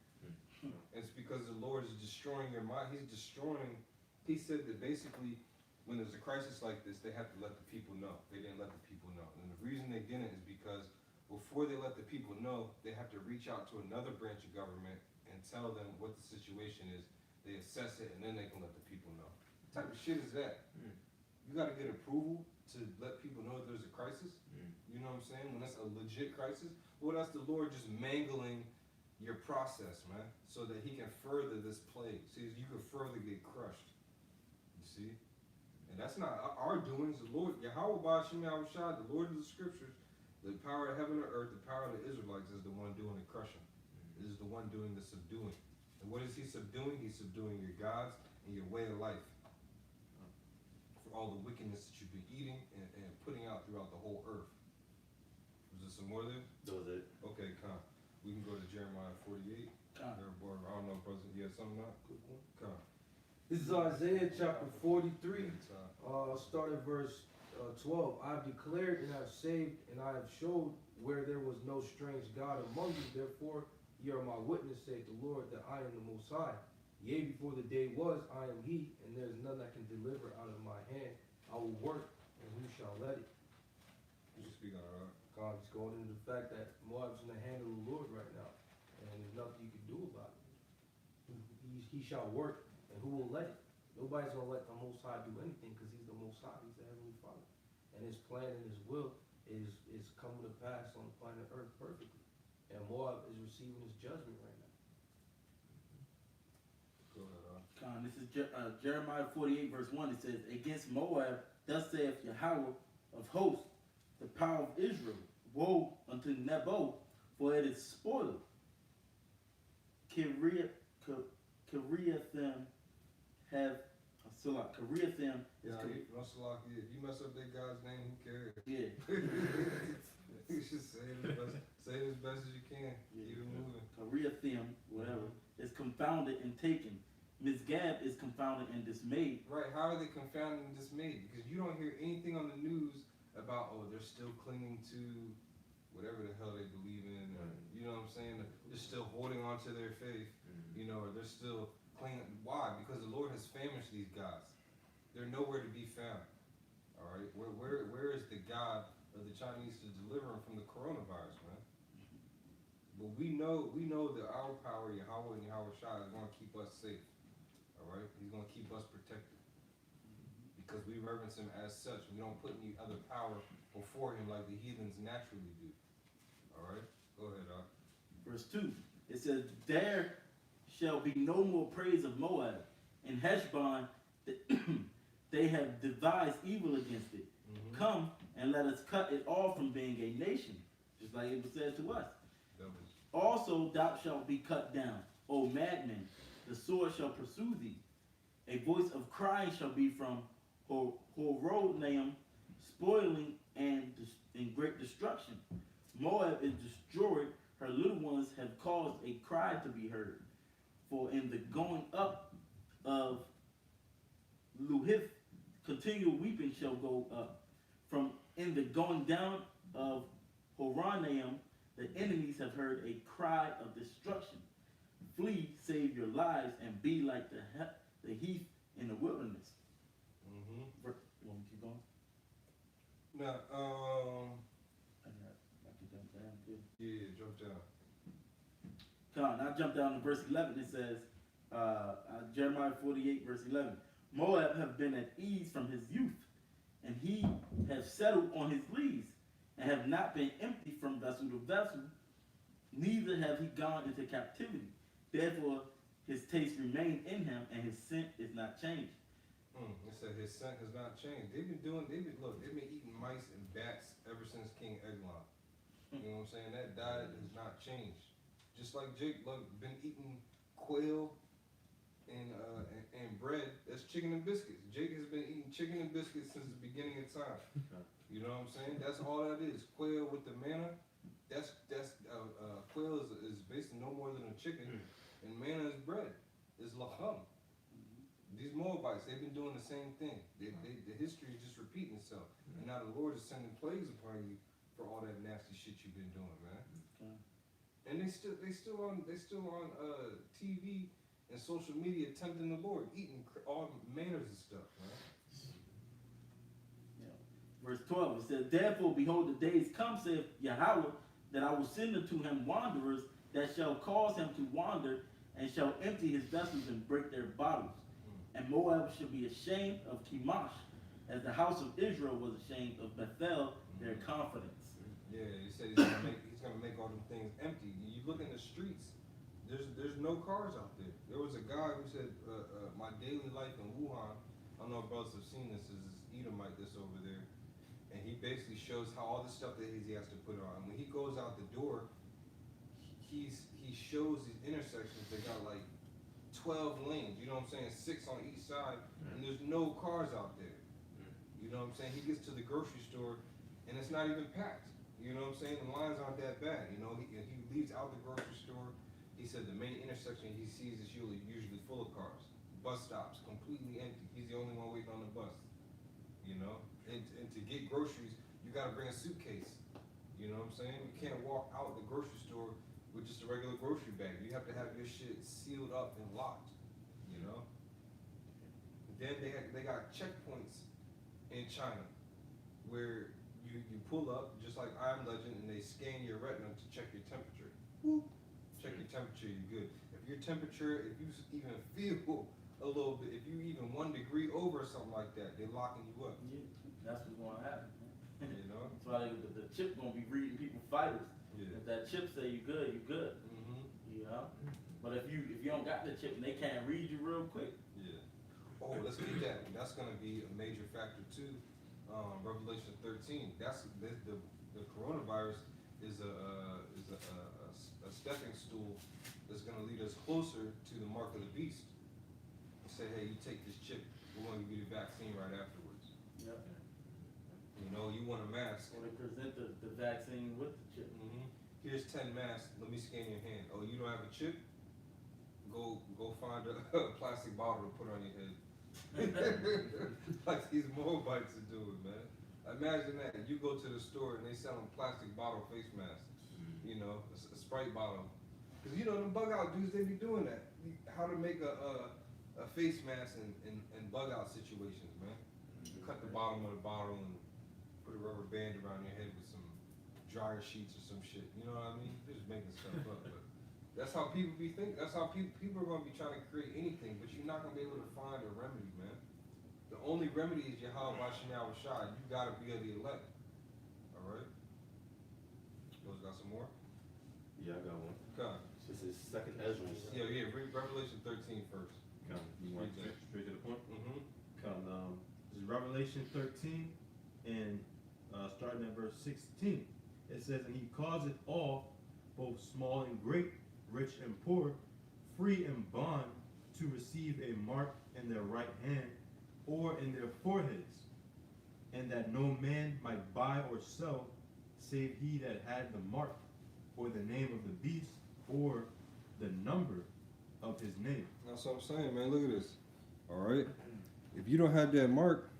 Speaker 1: And it's because the Lord is destroying your mind. He's destroying. He said that basically, when there's a crisis like this, they have to let the people know. They didn't let the people know, and the reason they didn't is because before they let the people know, they have to reach out to another branch of government and tell them what the situation is. They assess it, and then they can let the people know. What type of shit is that? You got to get approval to let people know that there's a crisis. You know what I'm saying? When that's a legit crisis, well, that's the Lord just mangling your process, man, so that he can further this plague. See, you can further get crushed. You see? And that's not our doings. The Lord, Yahweh Ba'Shem Yahushua, the Lord of the scriptures, the power of heaven and earth, the power of the Israelites is the one doing the crushing. It is the one doing the subduing. And what is he subduing? He's subduing your gods and your way of life. For all the wickedness that you've been eating and putting out throughout the whole earth. Was there some more there?
Speaker 2: That was it.
Speaker 1: Okay, come. We can go to Jeremiah 48. I don't know, brother. You have something now? Quick one. Come.
Speaker 4: This is Isaiah chapter 43, start at verse 12. I have declared and I have saved and I have showed where there was no strange God among you. Therefore, ye are my witness, saith the Lord, that I am the Most High. Yea, before the day was, I am He, and there is none that can deliver out of my hand. I will work, and who shall let it?
Speaker 1: You speak on it,
Speaker 4: God is going into the fact that Moab's in the hand of the Lord right now, and there's nothing you can do about it. He shall work, and who will let it? Nobody's going to let the Most High do anything because He's the Most High. He's the Heavenly Father. And His plan and His will is coming to pass on planet Earth perfectly. And Moab is receiving His judgment right now.
Speaker 1: Go ahead,
Speaker 5: This is Jeremiah 48 verse 1. It says, against Moab, thus saith Yahweh of hosts, the power of Israel, woe unto Nebo, for it is spoiled. Kiriathim have Kiriathim is
Speaker 1: Yeah, if you mess up that guy's name, who cares?
Speaker 5: yeah.
Speaker 1: You should say it as best as you can. Keep it moving.
Speaker 5: Kiriathim, whatever, is confounded and taken. Misgab is confounded and dismayed.
Speaker 1: Right, how are they confounded and dismayed? Because you don't hear anything on the news about, oh, they're still clinging to whatever the hell they believe in, or, you know what I'm saying? They're still holding on to their faith, you know, or they're still clinging. Why? Because the Lord has famished these guys. They're nowhere to be found. All right, where is the God of the Chinese to deliver them from the coronavirus, man? But we know that our power, Yahweh and Yahweh Shai, is going to keep us safe. All right, He's going to keep us protected because we reverence Him as such. We don't put any other power before Him like the heathens naturally do. All right, go ahead, Doc.
Speaker 5: Verse 2, it says, there shall be no more praise of Moab. In Heshbon, they have devised evil against it.
Speaker 1: Mm-hmm.
Speaker 5: Come and let us cut it off from being a nation, just like it was said to us. Also thou shalt be cut down, O madman, the sword shall pursue thee. A voice of crying shall be from Horonaim, spoiling and in great destruction. Moab is destroyed, her little ones have caused a cry to be heard. For in the going up of Luhith, continual weeping shall go up. From in the going down of Horonaim, the enemies have heard a cry of destruction. Flee, save your lives, and be like the heath in the wilderness.
Speaker 1: Mm-hmm.
Speaker 5: Want me to keep going?
Speaker 1: Now,
Speaker 5: I can jump down too.
Speaker 1: yeah, jump down.
Speaker 5: Come on, now jump down to verse 11. It says, Jeremiah 48, verse 11. Moab have been at ease from his youth, and he have settled on his lees, and have not been empty from vessel to vessel, neither have he gone into captivity. Therefore his taste remained in him, and his scent is not changed.
Speaker 1: It said his scent has not changed. They've been eating mice and bats ever since King Eglon. You know what I'm saying? That diet has not changed. Just like Jake, been eating quail and bread. That's chicken and biscuits. Jake has been eating chicken and biscuits since the beginning of time. You know what I'm saying? That's all that is. Quail with the manna. Quail is basically no more than a chicken, and manna is bread. It's lacham. These Moabites, they've been doing the same thing. The history is just repeating itself. And now the Lord is sending plagues upon you for all that nasty shit you've been doing, man.
Speaker 5: Okay.
Speaker 1: And they still on TV and social media tempting the Lord, eating all manners of stuff, man.
Speaker 5: Verse 12, it says, therefore, behold, the days come, saith Yahweh, that I will send unto him wanderers that shall cause him to wander, and shall empty his vessels and break their bottles. And Moab shall be ashamed of Chemosh, as the house of Israel was ashamed of Bethel, their confidence.
Speaker 1: Yeah, he said he's gonna make all them things empty. You look in the streets, there's no cars out there. There was a guy who said, my daily life in Wuhan, I don't know if brothers have seen this, is this Edomite that's over there. And he basically shows how all the stuff that he has to put on. And when he goes out the door, he shows these intersections that got like 12 lanes, you know what I'm saying, 6 on each side, and there's no cars out there. You know what I'm saying? He gets to the grocery store, and it's not even packed. You know what I'm saying? The lines aren't that bad. You know, he leaves out the grocery store. He said the main intersection he sees is usually full of cars. Bus stops, completely empty. He's the only one waiting on the bus. You know? And to get groceries, you gotta bring a suitcase. You know what I'm saying? You can't walk out the grocery store with just a regular grocery bag. You have to have your shit sealed up and locked. You know? Then they got checkpoints in China where you pull up just like I Am Legend, and they scan your retina to check your temperature. Whoop. Check your temperature, you're good. If your temperature, if you even feel a little bit, if you even 1 degree over or something like that, they're locking you up.
Speaker 5: Yeah, that's what's going to happen.
Speaker 1: You know?
Speaker 5: That's why the chip going to be reading people's vitals.
Speaker 1: Yeah.
Speaker 5: If that chip say you good, you good.
Speaker 1: Mm-hmm.
Speaker 5: You know? But if you don't got the chip and they can't read you real quick,
Speaker 1: Oh, let's get that. That's going to be a major factor too. Revelation 13. That's the coronavirus is a stepping stool that's going to lead us closer to the mark of the beast. Say, hey, you take this chip, we're going to give you the vaccine right afterwards.
Speaker 5: Yep.
Speaker 1: You know, you want a mask.
Speaker 5: Or they present the vaccine with the chip.
Speaker 1: Here's 10 masks. Let me scan your hand. Oh, you don't have a chip? Go find a plastic bottle to put on your head. Like these Moabites are doing, man. Imagine that. You go to the store and they sell them plastic bottle face masks. You know, a Sprite bottle. Because you know, the bug out dudes, they be doing that. How to make a face mask in bug out situations, man. You cut the bottom of the bottle and put a rubber band around your head with some dryer sheets or some shit. You know what I mean? They're just making stuff up. But that's how people be thinking. That's how people are going to be trying to create anything, but you're not going to be able to find a remedy, man. The only remedy is Yahweh Bashem Shai. You got to be of the elect. All right? Those got some more?
Speaker 2: Yeah, I got one.
Speaker 1: God.
Speaker 2: This is Second Ezra.
Speaker 1: Yeah, read Revelation 13 first.
Speaker 6: Come, you want straight to the point?
Speaker 1: Mm-hmm.
Speaker 6: Come, this is Revelation 13, and starting at verse 16. It says, and he causeth all, both small and great, rich and poor, free and bond, to receive a mark in their right hand or in their foreheads, and that no man might buy or sell, save he that had the mark, or the name of the beast, or the number of his name.
Speaker 1: That's what I'm saying, man. Look at this. All right? If you don't have that mark,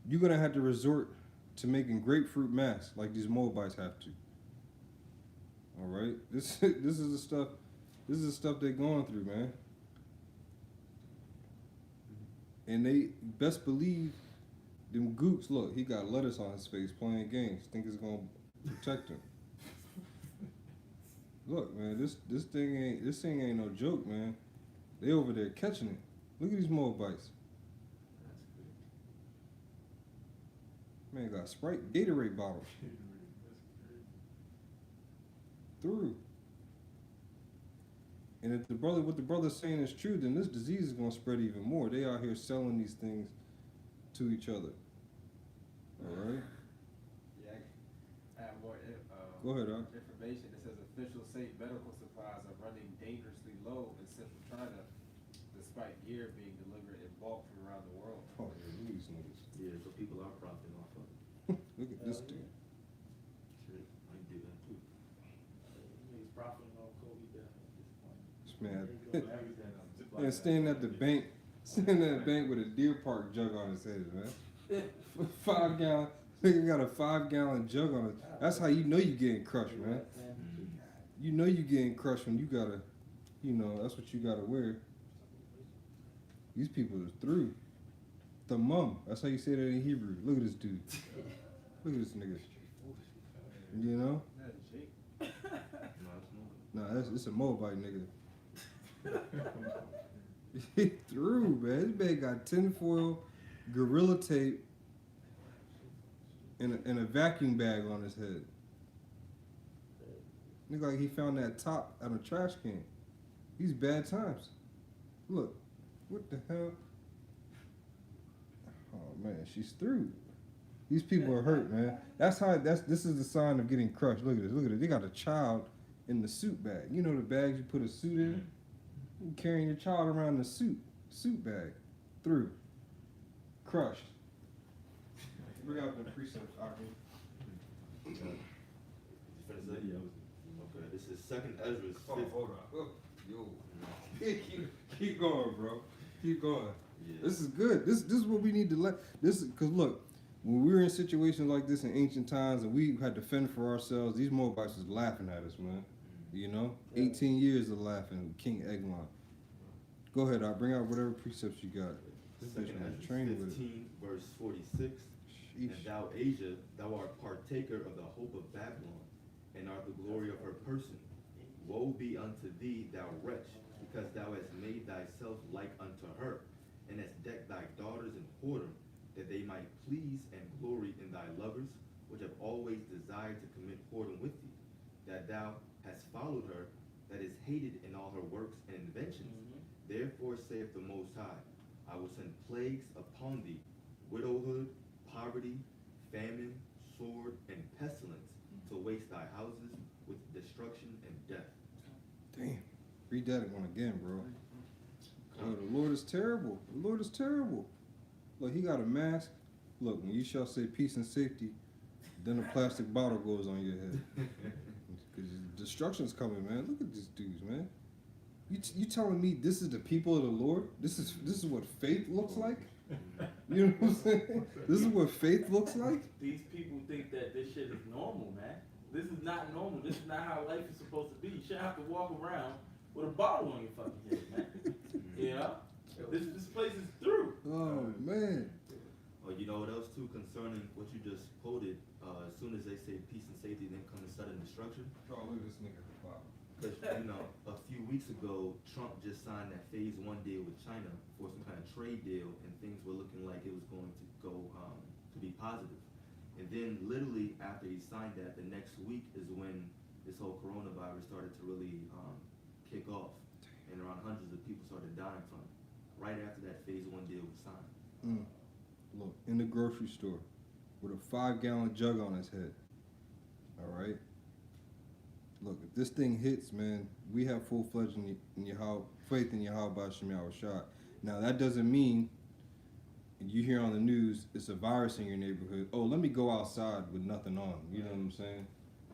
Speaker 1: you're going to have to resort to making grapefruit masks like these Moabites have to. All right? This is the stuff they're going through, man. And they best believe them gooks, look, he got lettuce on his face playing games. Think it's going to protect him. Look, man, this thing ain't no joke, man. They over there catching it. Look at these Moabites. Man, got Sprite Gatorade bottles. Through. And if what the brother's saying is true, then this disease is gonna spread even more. They out here selling these things to each other. All right.
Speaker 3: Yeah, I have more
Speaker 1: Go ahead,
Speaker 3: information. It says officials say medical supplies are running dangerously low in central China, despite gear being delivered in bulk from around the world.
Speaker 1: Oh, yeah, look at these niggas.
Speaker 2: Yeah, so people are profiting off of it.
Speaker 1: Look at this dude.
Speaker 2: Shit, I can do that too.
Speaker 5: He's profiting on Kobe death at this point.
Speaker 1: This man, man, standing at the bank with a Deer Park jug on his head, man. 5 gallon. Nigga got a 5 gallon jug on it. That's how you know you getting crushed, man. You know you getting crushed when you gotta, that's what you gotta wear. These people are through. The mum. That's how you say that in Hebrew. Look at this dude. Look at this nigga. You know?
Speaker 2: No, it's not.
Speaker 1: Nah, it's a Moabite nigga. He through, man. This man got tinfoil, gorilla tape, and a vacuum bag on his head. Look like he found that top out of a trash can. These bad times. Look, what the hell? Oh man, she's through. These people are hurt, man. This is the sign of getting crushed. Look at this. Look at it. They got a child in the suit bag. You know the bags you put a suit in? You carrying your child around the suit bag. Through. Crushed. Bring out the precepts, Aki.
Speaker 2: You finished that? Yeah. Okay, this is Second Ezra.
Speaker 1: Oh, hold on. Oh, yo. Keep going, bro. Keep going.
Speaker 2: Yeah.
Speaker 1: This is good. This is what we need to let. Because look, when we were in situations like this in ancient times and we had to fend for ourselves, these Moabites was laughing at us, man. You know? 18 years of laughing, King Eglon. Go ahead, I'll bring out whatever precepts you got. This bitch
Speaker 2: Second
Speaker 1: was
Speaker 2: Ezra
Speaker 1: trained with it.
Speaker 2: 15, verse 46. And
Speaker 1: Sheesh.
Speaker 2: thou, Asia, thou art partaker of the hope of Babylon, and art the glory of her person. Woe be unto thee, thou wretch, because thou hast made thyself like unto her, and hast decked thy daughters in whoredom, that they might please and glory in thy lovers, which have always desired to commit whoredom with thee, that thou hast followed her, that is hated in all her works and inventions. Therefore saith the Most High, I will send plagues upon thee, widowhood, poverty, famine, sword, and pestilence, to waste thy houses with destruction and death.
Speaker 1: Damn. Read that one again, bro. Oh, the Lord is terrible. The Lord is terrible. Look, he got a mask. Look, when you shall say peace and safety, then a plastic bottle goes on your head. Because destruction's coming, man. Look at these dudes, man. You telling me this is the people of the Lord? This is what faith looks like? You know what I'm saying? This is what faith looks like?
Speaker 5: These people think that this shit is normal, man. This is not normal. This is not how life is supposed to be. You shouldn't have to walk around with a bottle on your fucking head, man. You know? This place is through.
Speaker 1: Oh, man.
Speaker 2: Or you know what else too, concerning what you just quoted, as soon as they say peace and safety, then come the sudden destruction.
Speaker 1: Oh, look at this nigga at the bottom.
Speaker 2: Because, you know, a few weeks ago, Trump just signed that phase 1 deal with China for some kind of trade deal, and things were looking like it was going to go, to be positive. And then literally after he signed that, the next week is when this whole coronavirus started to really kick off, and around hundreds of people started dying from it, right after that phase 1 deal was signed.
Speaker 1: Look, in the grocery store with a 5-gallon jug on his head. All right? Look, if this thing hits, man, we have full-fledged faith in Yahweh Shem Shah. Now, that doesn't mean you hear on the news it's a virus in your neighborhood. Oh, let me go outside with nothing on. You know what I'm saying?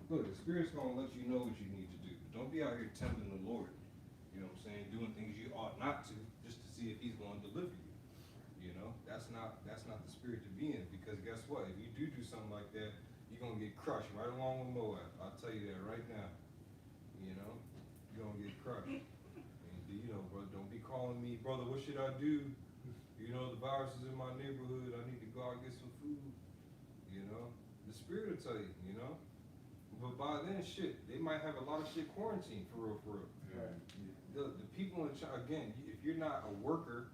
Speaker 1: Look, the Spirit's going to let you know what you need to do. Don't be out here tempting the Lord. You know what I'm saying? Doing things you ought not to just to see if he's going to deliver you. You know? That's not the spirit to be in, because guess what? If you do something like that, you're going to get crushed right along with Moab. I'll tell you that right now. You know? You're going to get crushed. And, you know, brother, don't be calling me, brother, what should I do? You know, the virus is in my neighborhood. I need to go out and get some food. You know? The spirit will tell you, you know? But by then, shit, they might have a lot of shit quarantined, for real, for real.
Speaker 5: Right.
Speaker 1: The people in China, again, if you're not a worker,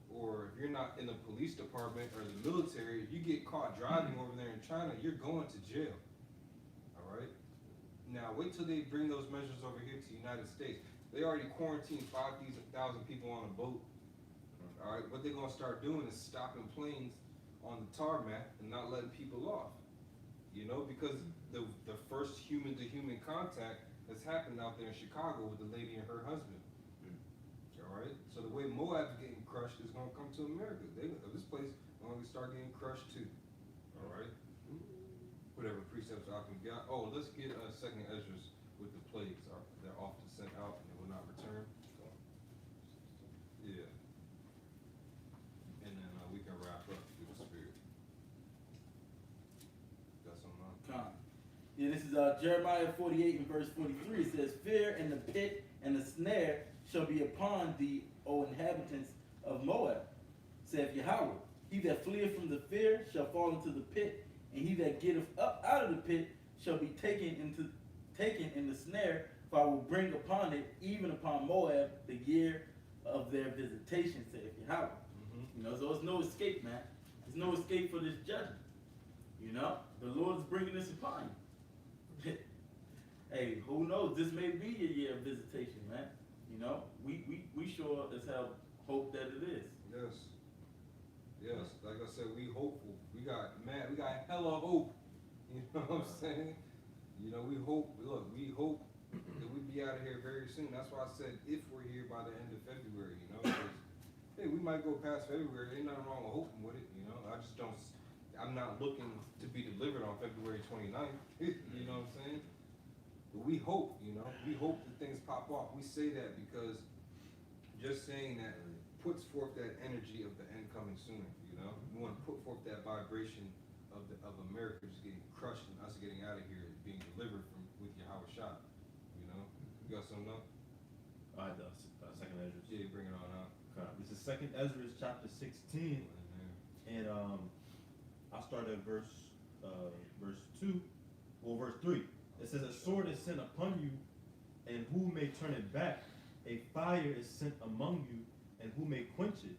Speaker 1: or if you're not in the police department or the military, if you get caught driving over there in China, you're going to jail. All right? Now, wait till they bring those measures over here to the United States. They already quarantined 5,000 people on a boat. All right? What they're going to start doing is stopping planes on the tarmac and not letting people off. You know, because the first human-to-human contact has happened out there in Chicago with the lady and her husband. All right, so the way Moab's getting crushed is going to come to America. This place is going to start getting crushed too. All right, whatever precepts I can get. Oh, let's get Second Ezra's with the plagues. They're often sent out and they will not return. So, yeah, and then we can wrap up with the spirit. Got something on?
Speaker 5: Yeah, this is Jeremiah 48 and verse 43. It says, "Fear and the pit and the snare shall be upon thee, O inhabitants of Moab, saith Yahweh. He that fleeth from the fear shall fall into the pit, and he that getteth up out of the pit shall be taken in the snare, for I will bring upon it, even upon Moab, the year of their visitation, saith Yahweh." You know, so there's no escape, man. There's no escape for this judgment. You know, the Lord's bringing this upon you. Hey, who knows? This may be your year of visitation, man. You know, we sure as hell hope that it is.
Speaker 1: Yes. Like I said, we hopeful. We got hella hope. You know what I'm saying? You know, we hope. Look, we hope that we be out of here very soon. That's why I said if we're here by the end of February. You know, because hey, we might go past February. Ain't nothing wrong with hoping with it. You know, I just don't. I'm not looking to be delivered on February 29th. You know what I'm saying? But we hope, you know, we hope that things pop off. We say that because just saying that puts forth that energy of the end coming sooner, you know? We want to put forth that vibration of America just getting crushed and us getting out of here and being delivered with Yahweh Shah, you know? You got something up?
Speaker 6: All right, Second Ezra.
Speaker 1: Yeah, bring it on out.
Speaker 6: Okay. This is Second Ezra chapter 16, and I'll start at verse 2, well, verse 3. It says, "A sword is sent upon you, and who may turn it back? A fire is sent among you, and who may quench it?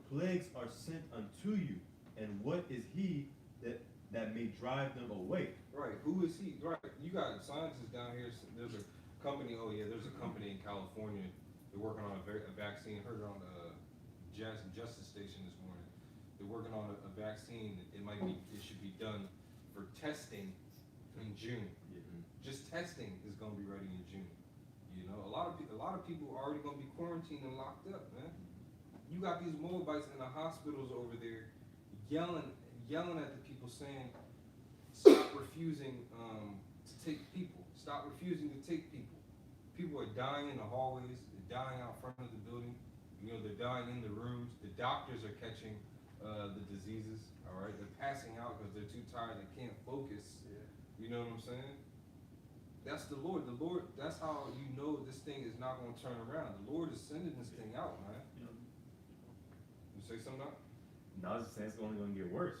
Speaker 6: Plagues are sent unto you, and what is he that may drive them away?"
Speaker 1: Right, who is he? Right, you got scientists down here. There's a company, there's a company in California. They're working on a vaccine. Heard it on Justice Station this morning. They're working on a vaccine. It should be done for testing in June. Just testing is gonna be ready in June. You know, a lot of people are already gonna be quarantined and locked up, man. You got these Moabites in the hospitals over there yelling at the people saying, stop refusing to take people. Stop refusing to take people. People are dying in the hallways. They're dying out front of the building. You know, they're dying in the rooms. The doctors are catching the diseases. All right, they're passing out because they're too tired. They can't focus.
Speaker 3: Yeah.
Speaker 1: You know what I'm saying? That's the Lord. The Lord. That's how you know this thing is not going to turn around. The Lord is sending this thing out, man. You say something now?
Speaker 6: No, I was just saying it's only gonna get worse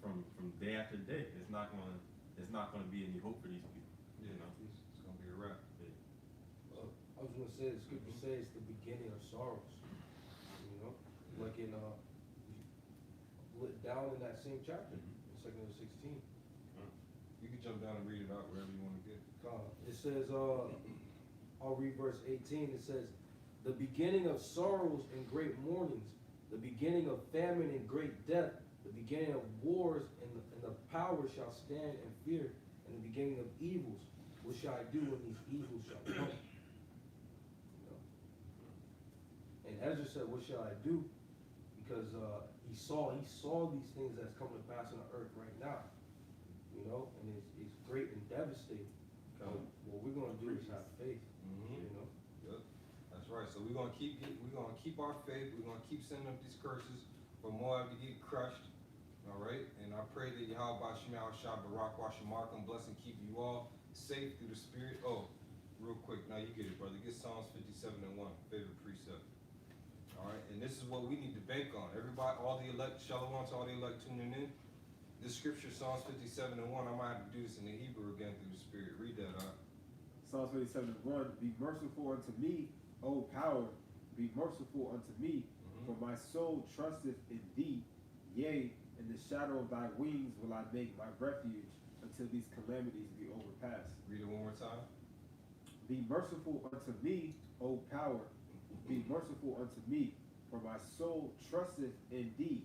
Speaker 6: from day after day. It's not gonna be any hope for these people.
Speaker 1: Yeah,
Speaker 6: You know?
Speaker 1: it's gonna be a wrap.
Speaker 4: I was gonna say, the scripture says it's the beginning of sorrows. You know, like in down in that same chapter, in 2:16.
Speaker 1: You can jump down and read it out wherever you want to get.
Speaker 4: It says, I'll read verse 18. It says, the beginning of sorrows and great mournings, the beginning of famine and great death, the beginning of wars, and the power shall stand in fear, and the beginning of evils. What shall I do when these evils shall come? You know? And Ezra said, what shall I do? Because he saw these things that's coming to pass on the earth right now. You know, and it's great and devastating. What we're gonna do is have faith. You know.
Speaker 1: Yep. That's right. So we're gonna keep our faith. We're gonna keep sending up these curses for Moab to get crushed. All right. And I pray that Yahweh Shem Shah Barak Washamarkum bless and keep you all safe through the Spirit. Oh, real quick. Now you get it, brother. Get Psalms 57:1, favorite precept. All right. And this is what we need to bank on. Everybody, all the elect, shalom to all the elect tuning in. This scripture, Psalms 57:1, I might have to do this in the Hebrew again through the Spirit. Read that out.
Speaker 3: Psalms 57:1, be merciful unto me, O power, be merciful unto me, for my soul trusteth in thee. Yea, in the shadow of thy wings will I make my refuge until these calamities be overpassed.
Speaker 1: Read it one more time.
Speaker 3: Be merciful unto me, O power, be merciful unto me, for my soul trusteth in thee.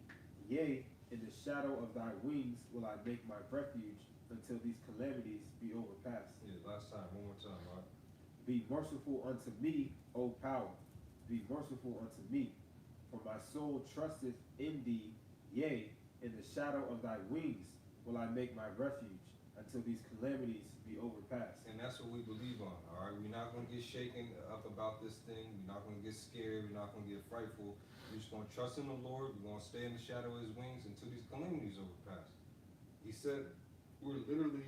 Speaker 3: Yea, in the shadow of thy wings will I make my refuge until these calamities be overpassed.
Speaker 1: Yeah, last time, one more time, all right?
Speaker 3: Be merciful unto me, O power, be merciful unto me, for my soul trusteth in thee. Yea, in the shadow of thy wings will I make my refuge until these calamities be overpassed.
Speaker 1: And that's what we believe on, all right? We're not going to get shaken up about this thing. We're not going to get scared. We're not going to get frightful. We're just going to trust in the Lord. We're going to stay in the shadow of his wings until these calamities overpass. He said we're literally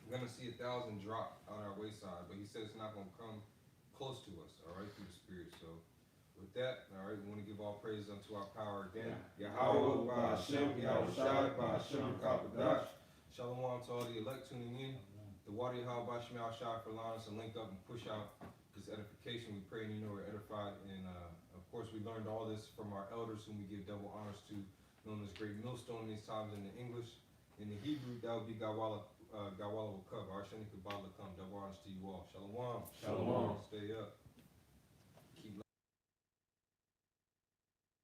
Speaker 1: going to see 1,000 drop on our wayside, but he said it's not going to come close to us, all right, through the Spirit. So with that, all right, we want to give all praises unto our power again. Yahweh, Ba'ashem, Yahweh Shai, Ba'ashem, Kapadash. Shalom to all the elect tuning in. The water Yahweh Ba'ashem, Yahweh Shai for allowing us to link up and push out this edification. We pray and you know we're edified. And of course, we learned all this from our elders whom we give double honors to, known as Great Millstone in these times in the English. In the Hebrew, that would be Gawala Wakub. Our Shani Kabbalah come. Double honors to you all. Shalom.
Speaker 3: Shalom.
Speaker 1: Stay up.